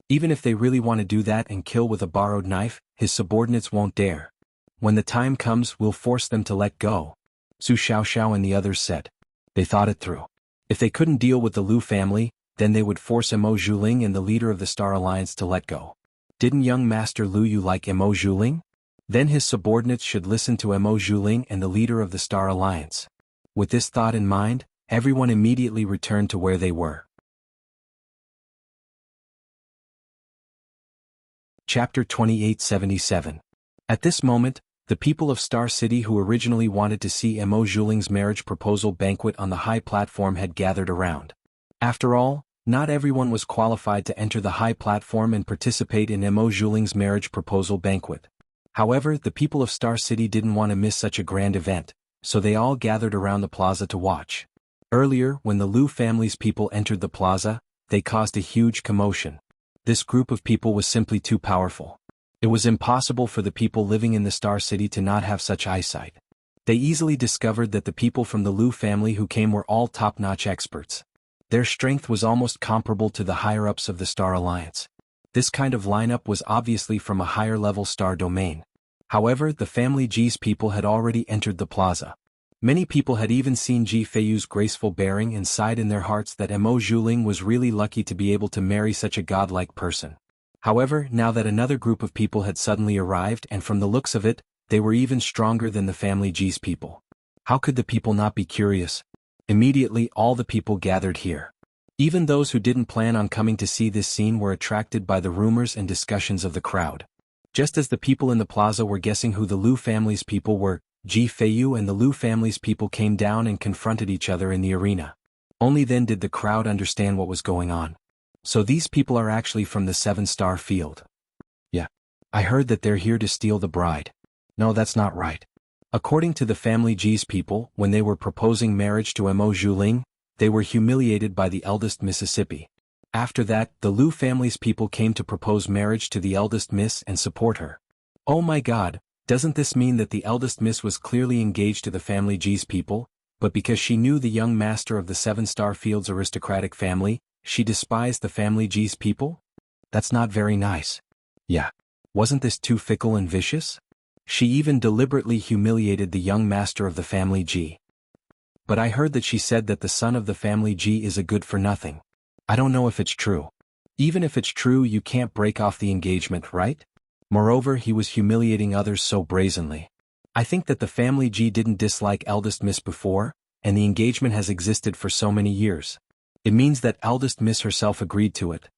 Speaker 1: Even if they really want to do that and kill with a borrowed knife, his subordinates won't dare. When the time comes, we'll force them to let go. Su Xiaoxiao and the others said. They thought it through. If they couldn't deal with the Lu family, then they would force Mo Zhuling and the leader of the Star Alliance to let go. Didn't young Master Lu Yu like Mo Zhuling? Then his subordinates should listen to Mo Zhuling and the leader of the Star Alliance. With this thought in mind, everyone immediately returned to where they were. Chapter 2877. At this moment, the people of Star City who originally wanted to see Mo Zhuling's marriage proposal banquet on the high platform had gathered around. After all, not everyone was qualified to enter the high platform and participate in Mo Zhuling's marriage proposal banquet. However, the people of Star City didn't want to miss such a grand event, so they all gathered around the plaza to watch. Earlier, when the Lu family's people entered the plaza, they caused a huge commotion. This group of people was simply too powerful. It was impossible for the people living in the Star City to not have such eyesight. They easily discovered that the people from the Lu family who came were all top-notch experts. Their strength was almost comparable to the higher-ups of the Star Alliance. This kind of lineup was obviously from a higher-level star domain. However, the family Ji's people had already entered the plaza. Many people had even seen Ji Feiyu's graceful bearing and sighed in their hearts that Mo Zhuling was really lucky to be able to marry such a godlike person. However, now that another group of people had suddenly arrived and from the looks of it, they were even stronger than the family Ji's people. How could the people not be curious? Immediately all the people gathered here. Even those who didn't plan on coming to see this scene were attracted by the rumors and discussions of the crowd. Just as the people in the plaza were guessing who the Lu family's people were, Ji Feiyu and the Lu family's people came down and confronted each other in the arena. Only then did the crowd understand what was going on. So these people are actually from the 7-star field. Yeah. I heard that they're here to steal the bride. No, that's not right. According to the family Ji's people, when they were proposing marriage to Mo Zhuling, they were humiliated by the eldest Mississippi. After that, the Lu family's people came to propose marriage to the eldest Miss and support her. Oh my God, doesn't this mean that the eldest Miss was clearly engaged to the family Ji's people, but because she knew the young master of the 7-star field's aristocratic family, she despised the family Ji's people? That's not very nice. Yeah. Wasn't this too fickle and vicious? She even deliberately humiliated the young master of the family Ji. But I heard that she said that the son of the family Ji is a good-for-nothing. I don't know if it's true. Even if it's true, you can't break off the engagement, right? Moreover, he was humiliating others so brazenly. I think that the family Ji didn't dislike eldest Miss before, and the engagement has existed for so many years. It means that eldest Miss herself agreed to it.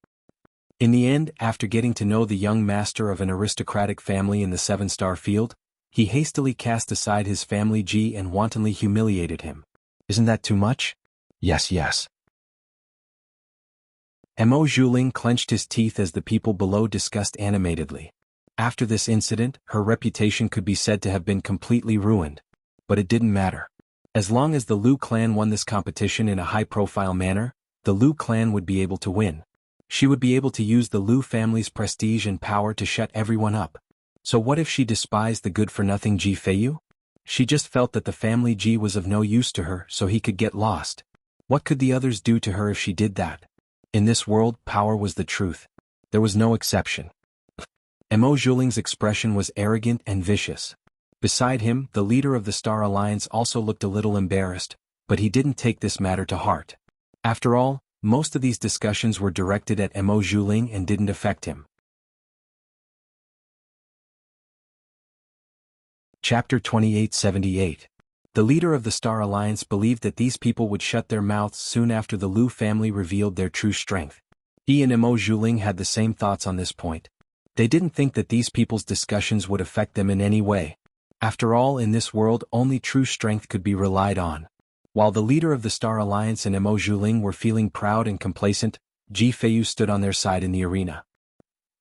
Speaker 1: In the end, after getting to know the young master of an aristocratic family in the 7-star field, he hastily cast aside his family Ji and wantonly humiliated him. Isn't that too much? Yes. Mo Zhuling clenched his teeth as the people below discussed animatedly. After this incident, her reputation could be said to have been completely ruined. But it didn't matter. As long as the Lu clan won this competition in a high-profile manner, the Lu clan would be able to win. She would be able to use the Lu family's prestige and power to shut everyone up. So what if she despised the good-for-nothing Ji Feiyu? She just felt that the family Ji was of no use to her, so he could get lost. What could the others do to her if she did that? In this world, power was the truth. There was no exception. Mo Zhuling's expression was arrogant and vicious. Beside him, the leader of the Star Alliance also looked a little embarrassed, but he didn't take this matter to heart. After all, most of these discussions were directed at Mo Zhuling and didn't affect him. Chapter 2878. The leader of the Star Alliance believed that these people would shut their mouths soon after the Lu family revealed their true strength. He and Mo Zhuling had the same thoughts on this point. They didn't think that these people's discussions would affect them in any way. After all, in this world only true strength could be relied on. While the leader of the Star Alliance and Mo Zhuling were feeling proud and complacent, Ji Feiyu stood on their side in the arena.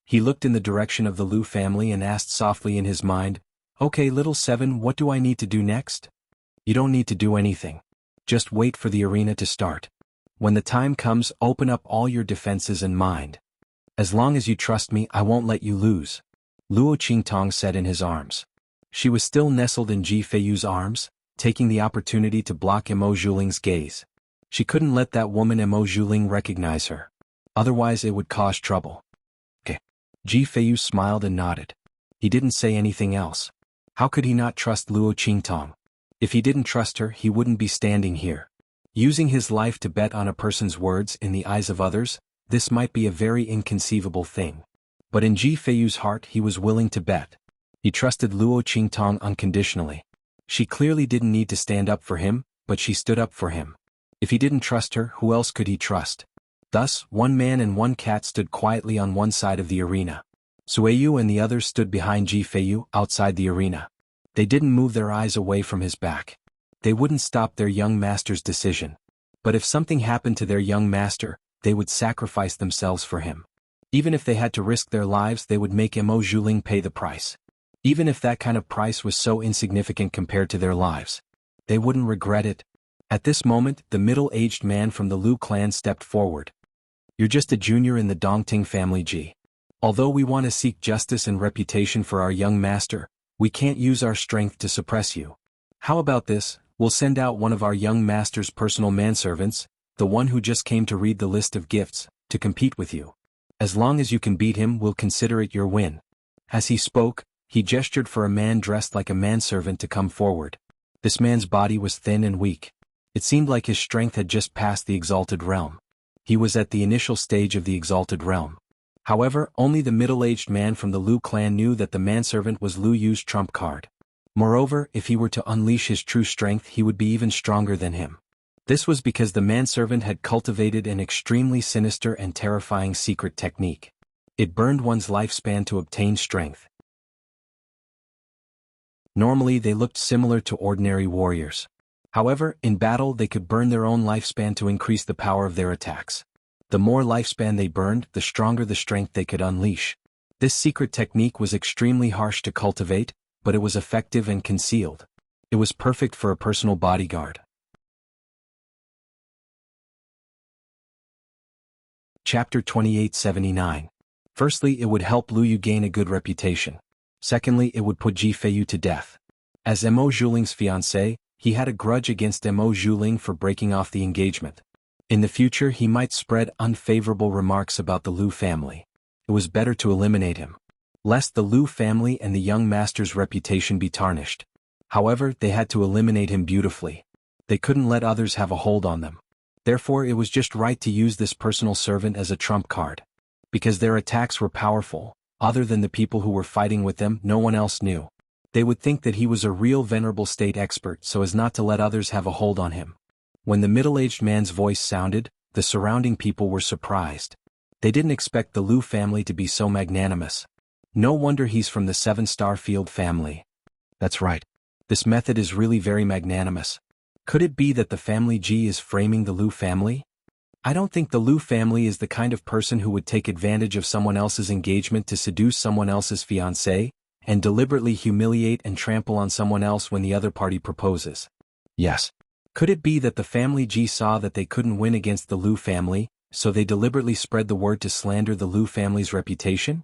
Speaker 1: He looked in the direction of the Lu family and asked softly in his mind, "Okay, little seven, what do I need to do next?" "You don't need to do anything. Just wait for the arena to start. When the time comes, open up all your defenses and mind." As long as you trust me, I won't let you lose, Luo Qingtong said in his arms. She was still nestled in Ji Feiyu's arms, taking the opportunity to block Mo Zhuling's gaze. She couldn't let that woman Mo Zhuling recognize her. Otherwise it would cause trouble. Okay. Ji Feiyu smiled and nodded. He didn't say anything else. How could he not trust Luo Qingtong? If he didn't trust her, he wouldn't be standing here. Using his life to bet on a person's words in the eyes of others, this might be a very inconceivable thing. But in Ji Feiyu's heart he was willing to bet. He trusted Luo Qingtong unconditionally. She clearly didn't need to stand up for him, but she stood up for him. If he didn't trust her, who else could he trust? Thus, one man and one cat stood quietly on one side of the arena. Sueyu and the others stood behind Ji Feiyu, outside the arena. They didn't move their eyes away from his back. They wouldn't stop their young master's decision. But if something happened to their young master, they would sacrifice themselves for him. Even if they had to risk their lives, they would make Mo Zhuling pay the price. Even if that kind of price was so insignificant compared to their lives. They wouldn't regret it. At this moment, the middle-aged man from the Lu clan stepped forward. You're just a junior in the Dongting family, Ji. Although we want to seek justice and reputation for our young master, we can't use our strength to suppress you. How about this? We'll send out one of our young master's personal manservants, the one who just came to read the list of gifts, to compete with you. As long as you can beat him, we'll consider it your win. As he spoke, he gestured for a man dressed like a manservant to come forward. This man's body was thin and weak. It seemed like his strength had just passed the exalted realm. He was at the initial stage of the exalted realm. However, only the middle-aged man from the Lu clan knew that the manservant was Lu Yu's trump card. Moreover, if he were to unleash his true strength, he would be even stronger than him. This was because the manservant had cultivated an extremely sinister and terrifying secret technique. It burned one's lifespan to obtain strength. Normally they looked similar to ordinary warriors. However, in battle they could burn their own lifespan to increase the power of their attacks. The more lifespan they burned, the stronger the strength they could unleash. This secret technique was extremely harsh to cultivate, but it was effective and concealed. It was perfect for a personal bodyguard. Chapter 2879. Firstly, it would help Lu Yu gain a good reputation. Secondly, it would put Ji Feiyu to death. As Mo Zhuling's fiancé, he had a grudge against Mo Zhuling for breaking off the engagement. In the future he might spread unfavorable remarks about the Lu family. It was better to eliminate him, lest the Lu family and the young master's reputation be tarnished. However, they had to eliminate him beautifully. They couldn't let others have a hold on them. Therefore it was just right to use this personal servant as a trump card. Because their attacks were powerful, other than the people who were fighting with them, no one else knew. They would think that he was a real venerable state expert so as not to let others have a hold on him. When the middle-aged man's voice sounded, the surrounding people were surprised. They didn't expect the Lu family to be so magnanimous. No wonder he's from the 7-star field family. That's right. This method is really very magnanimous. Could it be that the family Ji is framing the Lu family? I don't think the Lu family is the kind of person who would take advantage of someone else's engagement to seduce someone else's fiancé, and deliberately humiliate and trample on someone else when the other party proposes. Yes. Could it be that the family Ji saw that they couldn't win against the Lu family, so they deliberately spread the word to slander the Lu family's reputation?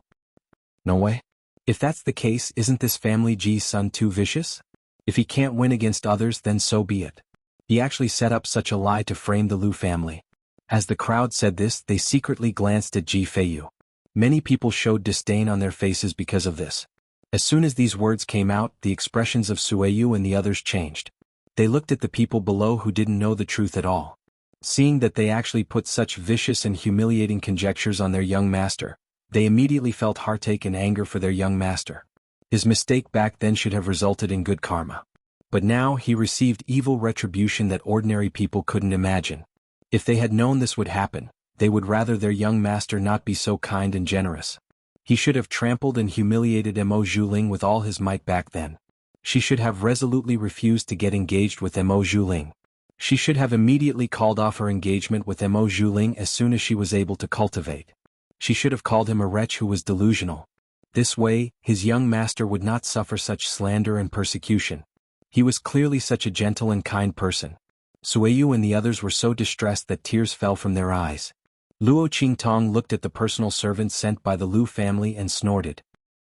Speaker 1: No way. If that's the case, isn't this family Ji's son too vicious? If he can't win against others, then so be it. He actually set up such a lie to frame the Lu family. As the crowd said this, they secretly glanced at Ji Feiyu. Many people showed disdain on their faces because of this. As soon as these words came out, the expressions of Sueyu and the others changed. They looked at the people below who didn't know the truth at all. Seeing that they actually put such vicious and humiliating conjectures on their young master, they immediately felt heartache and anger for their young master. His mistake back then should have resulted in good karma. But now he received evil retribution that ordinary people couldn't imagine. If they had known this would happen, they would rather their young master not be so kind and generous. He should have trampled and humiliated Mo Zhuling with all his might back then. She should have resolutely refused to get engaged with Mo Zhuling. She should have immediately called off her engagement with Mo Zhuling as soon as she was able to cultivate. She should have called him a wretch who was delusional. This way, his young master would not suffer such slander and persecution. He was clearly such a gentle and kind person. Sueyu and the others were so distressed that tears fell from their eyes. Luo Qingtong looked at the personal servants sent by the Lu family and snorted.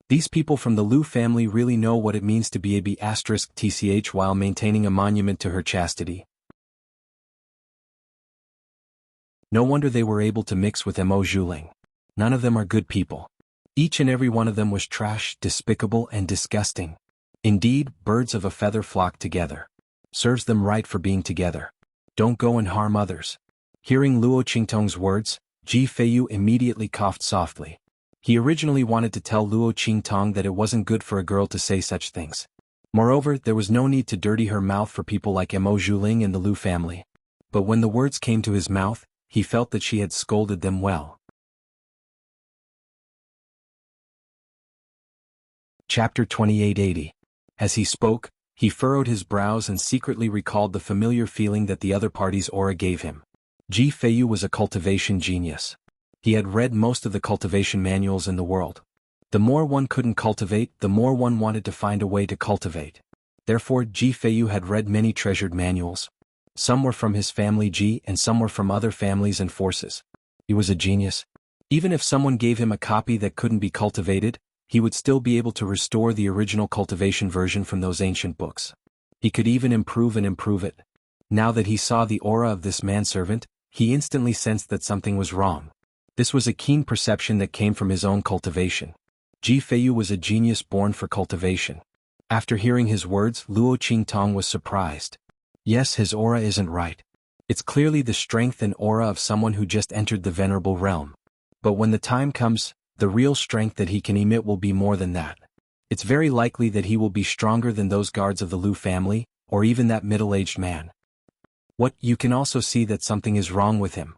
Speaker 1: These people from the Lu family really know what it means to be a B***tch while maintaining a monument to her chastity. No wonder they were able to mix with Mo Zhuling. None of them are good people. Each and every one of them was trash, despicable and disgusting. Indeed, birds of a feather flock together. Serves them right for being together. Don't go and harm others. Hearing Luo Qingtong's words, Ji Feiyu immediately coughed softly. He originally wanted to tell Luo Qingtong that it wasn't good for a girl to say such things. Moreover, there was no need to dirty her mouth for people like Mo Zhuling and the Lu family. But when the words came to his mouth, he felt that she had scolded them well. Chapter 2880. As he spoke, he furrowed his brows and secretly recalled the familiar feeling that the other party's aura gave him. Ji Feiyu was a cultivation genius. He had read most of the cultivation manuals in the world. The more one couldn't cultivate, the more one wanted to find a way to cultivate. Therefore, Ji Feiyu had read many treasured manuals. Some were from his family Ji and some were from other families and forces. He was a genius. Even if someone gave him a copy that couldn't be cultivated, he would still be able to restore the original cultivation version from those ancient books. He could even improve it. Now that he saw the aura of this manservant, he instantly sensed that something was wrong. This was a keen perception that came from his own cultivation. Ji Feiyu was a genius born for cultivation. After hearing his words, Luo Qingtong was surprised. Yes, his aura isn't right. It's clearly the strength and aura of someone who just entered the venerable realm. But when the time comes, the real strength that he can emit will be more than that. It's very likely that he will be stronger than those guards of the Lu family, or even that middle-aged man. What, you can also see that something is wrong with him.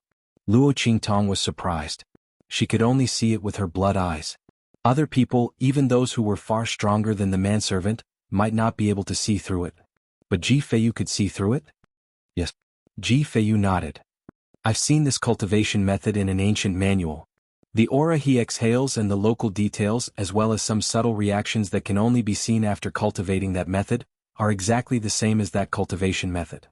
Speaker 1: Luo Qingtong was surprised. She could only see it with her blood eyes. Other people, even those who were far stronger than the manservant, might not be able to see through it. But Ji Feiyu could see through it? Yes. Ji Feiyu nodded. I've seen this cultivation method in an ancient manual. The aura he exhales and the local details, as well as some subtle reactions that can only be seen after cultivating that method, are exactly the same as that cultivation method.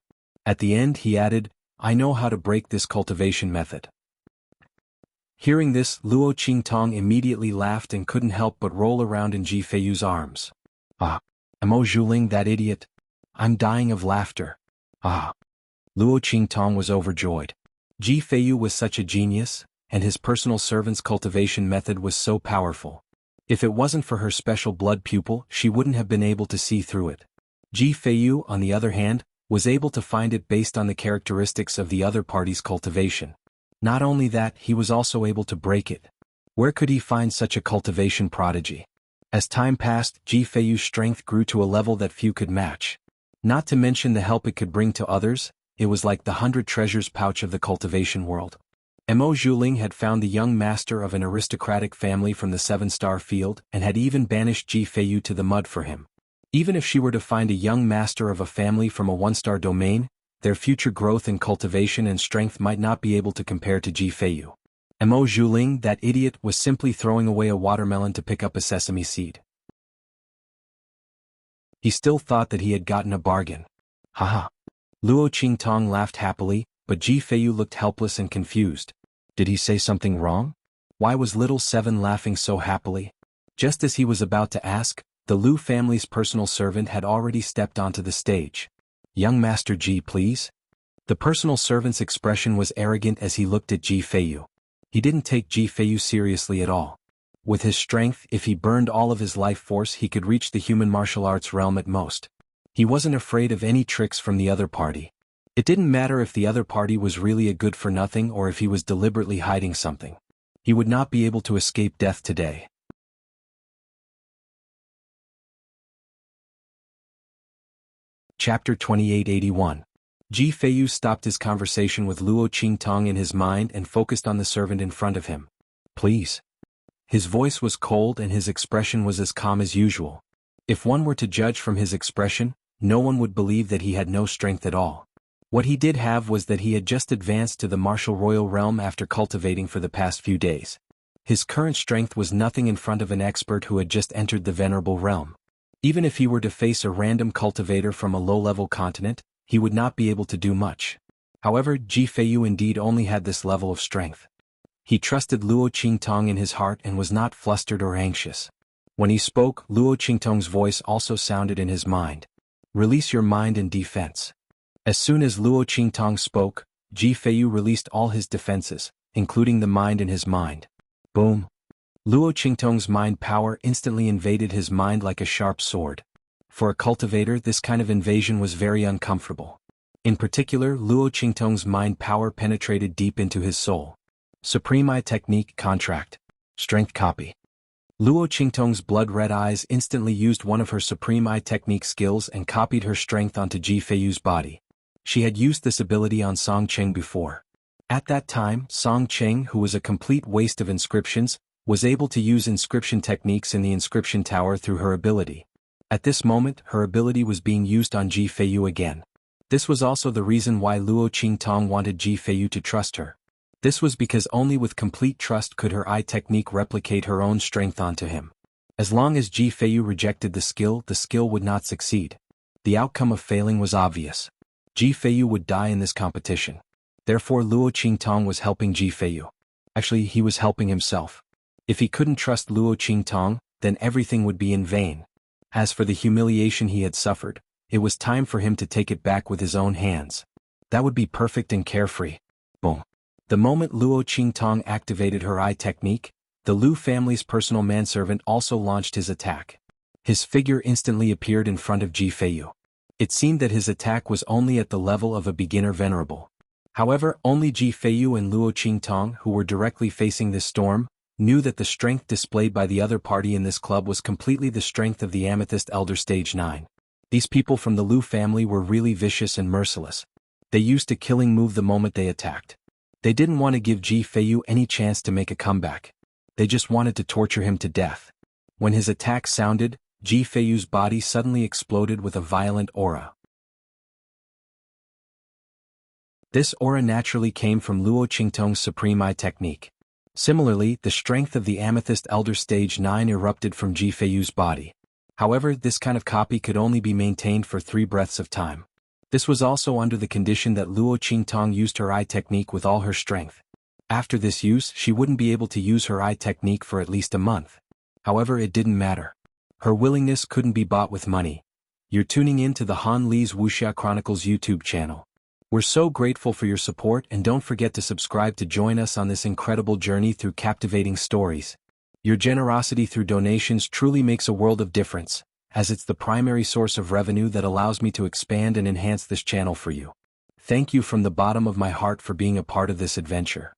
Speaker 1: At the end he added, I know how to break this cultivation method. Hearing this, Luo Qingtong immediately laughed and couldn't help but roll around in Ji Feiyu's arms. Ah, Mo Zhuling, that idiot. I'm dying of laughter. Ah. Luo Qingtong was overjoyed. Ji Feiyu was such a genius, and his personal servant's cultivation method was so powerful. If it wasn't for her special blood pupil, she wouldn't have been able to see through it. Ji Feiyu, on the other hand, was able to find it based on the characteristics of the other party's cultivation. Not only that, he was also able to break it. Where could he find such a cultivation prodigy? As time passed, Ji Feiyu's strength grew to a level that few could match. Not to mention the help it could bring to others, it was like the 100 treasures pouch of the cultivation world. Mo Zhuling had found the young master of an aristocratic family from the 7-star field and had even banished Ji Feiyu to the mud for him. Even if she were to find a young master of a family from a 1-star domain, their future growth in cultivation and strength might not be able to compare to Ji Feiyu. Mo Zhuling, that idiot, was simply throwing away a watermelon to pick up a sesame seed. He still thought that he had gotten a bargain. Haha. Luo Qingtong laughed happily, but Ji Feiyu looked helpless and confused. Did he say something wrong? Why was little Seven laughing so happily? Just as he was about to ask, the Lu family's personal servant had already stepped onto the stage. Young Master Ji, please? The personal servant's expression was arrogant as he looked at Ji Feiyu. He didn't take Ji Feiyu seriously at all. With his strength, if he burned all of his life force, he could reach the human martial arts realm at most. He wasn't afraid of any tricks from the other party. It didn't matter if the other party was really a good-for-nothing or if he was deliberately hiding something. He would not be able to escape death today. Chapter 2881. Ji Feiyu stopped his conversation with Luo Qingtong in his mind and focused on the servant in front of him. Please. His voice was cold and his expression was as calm as usual. If one were to judge from his expression, no one would believe that he had no strength at all. What he did have was that he had just advanced to the martial royal realm after cultivating for the past few days. His current strength was nothing in front of an expert who had just entered the venerable realm. Even if he were to face a random cultivator from a low-level continent, he would not be able to do much. However, Ji Feiyu indeed only had this level of strength. He trusted Luo Qingtong in his heart and was not flustered or anxious. When he spoke, Luo Qingtong's voice also sounded in his mind. Release your mind in defense. As soon as Luo Qingtong spoke, Ji Feiyu released all his defenses, including the mind in his mind. Boom. Luo Qingtong's mind power instantly invaded his mind like a sharp sword. For a cultivator, this kind of invasion was very uncomfortable. In particular, Luo Qingtong's mind power penetrated deep into his soul. Supreme Eye Technique Contract. Strength Copy. Luo Qingtong's blood-red eyes instantly used one of her Supreme Eye Technique skills and copied her strength onto Ji Feiyu's body. She had used this ability on Song Cheng before. At that time, Song Cheng, who was a complete waste of inscriptions, was able to use inscription techniques in the inscription tower through her ability. At this moment, her ability was being used on Ji Feiyu again. This was also the reason why Luo Qingtong wanted Ji Feiyu to trust her. This was because only with complete trust could her eye technique replicate her own strength onto him. As long as Ji Feiyu rejected the skill would not succeed. The outcome of failing was obvious. Ji Feiyu would die in this competition. Therefore Luo Qingtong was helping Ji Feiyu. Actually, he was helping himself. If he couldn't trust Luo Qingtong, then everything would be in vain. As for the humiliation he had suffered, it was time for him to take it back with his own hands. That would be perfect and carefree. Boom. The moment Luo Qingtong activated her eye technique, the Lu family's personal manservant also launched his attack. His figure instantly appeared in front of Ji Feiyu. It seemed that his attack was only at the level of a beginner venerable. However, only Ji Feiyu and Luo Qingtong, who were directly facing this storm, knew that the strength displayed by the other party in this club was completely the strength of the Amethyst Elder Stage 9. These people from the Lu family were really vicious and merciless. They used a killing move the moment they attacked. They didn't want to give Ji Feiyu any chance to make a comeback. They just wanted to torture him to death. When his attack sounded, Ji Feiyu's body suddenly exploded with a violent aura. This aura naturally came from Luo Qingtong's Supreme Eye Technique. Similarly, the strength of the Amethyst Elder Stage 9 erupted from Ji Feiyu's body. However, this kind of copy could only be maintained for 3 breaths of time. This was also under the condition that Luo Qingtong used her eye technique with all her strength. After this use, she wouldn't be able to use her eye technique for at least a month. However, it didn't matter. Her willingness couldn't be bought with money. You're tuning in to the Han Li's Wuxia Chronicles YouTube channel. We're so grateful for your support, and don't forget to subscribe to join us on this incredible journey through captivating stories. Your generosity through donations truly makes a world of difference, as it's the primary source of revenue that allows me to expand and enhance this channel for you. Thank you from the bottom of my heart for being a part of this adventure.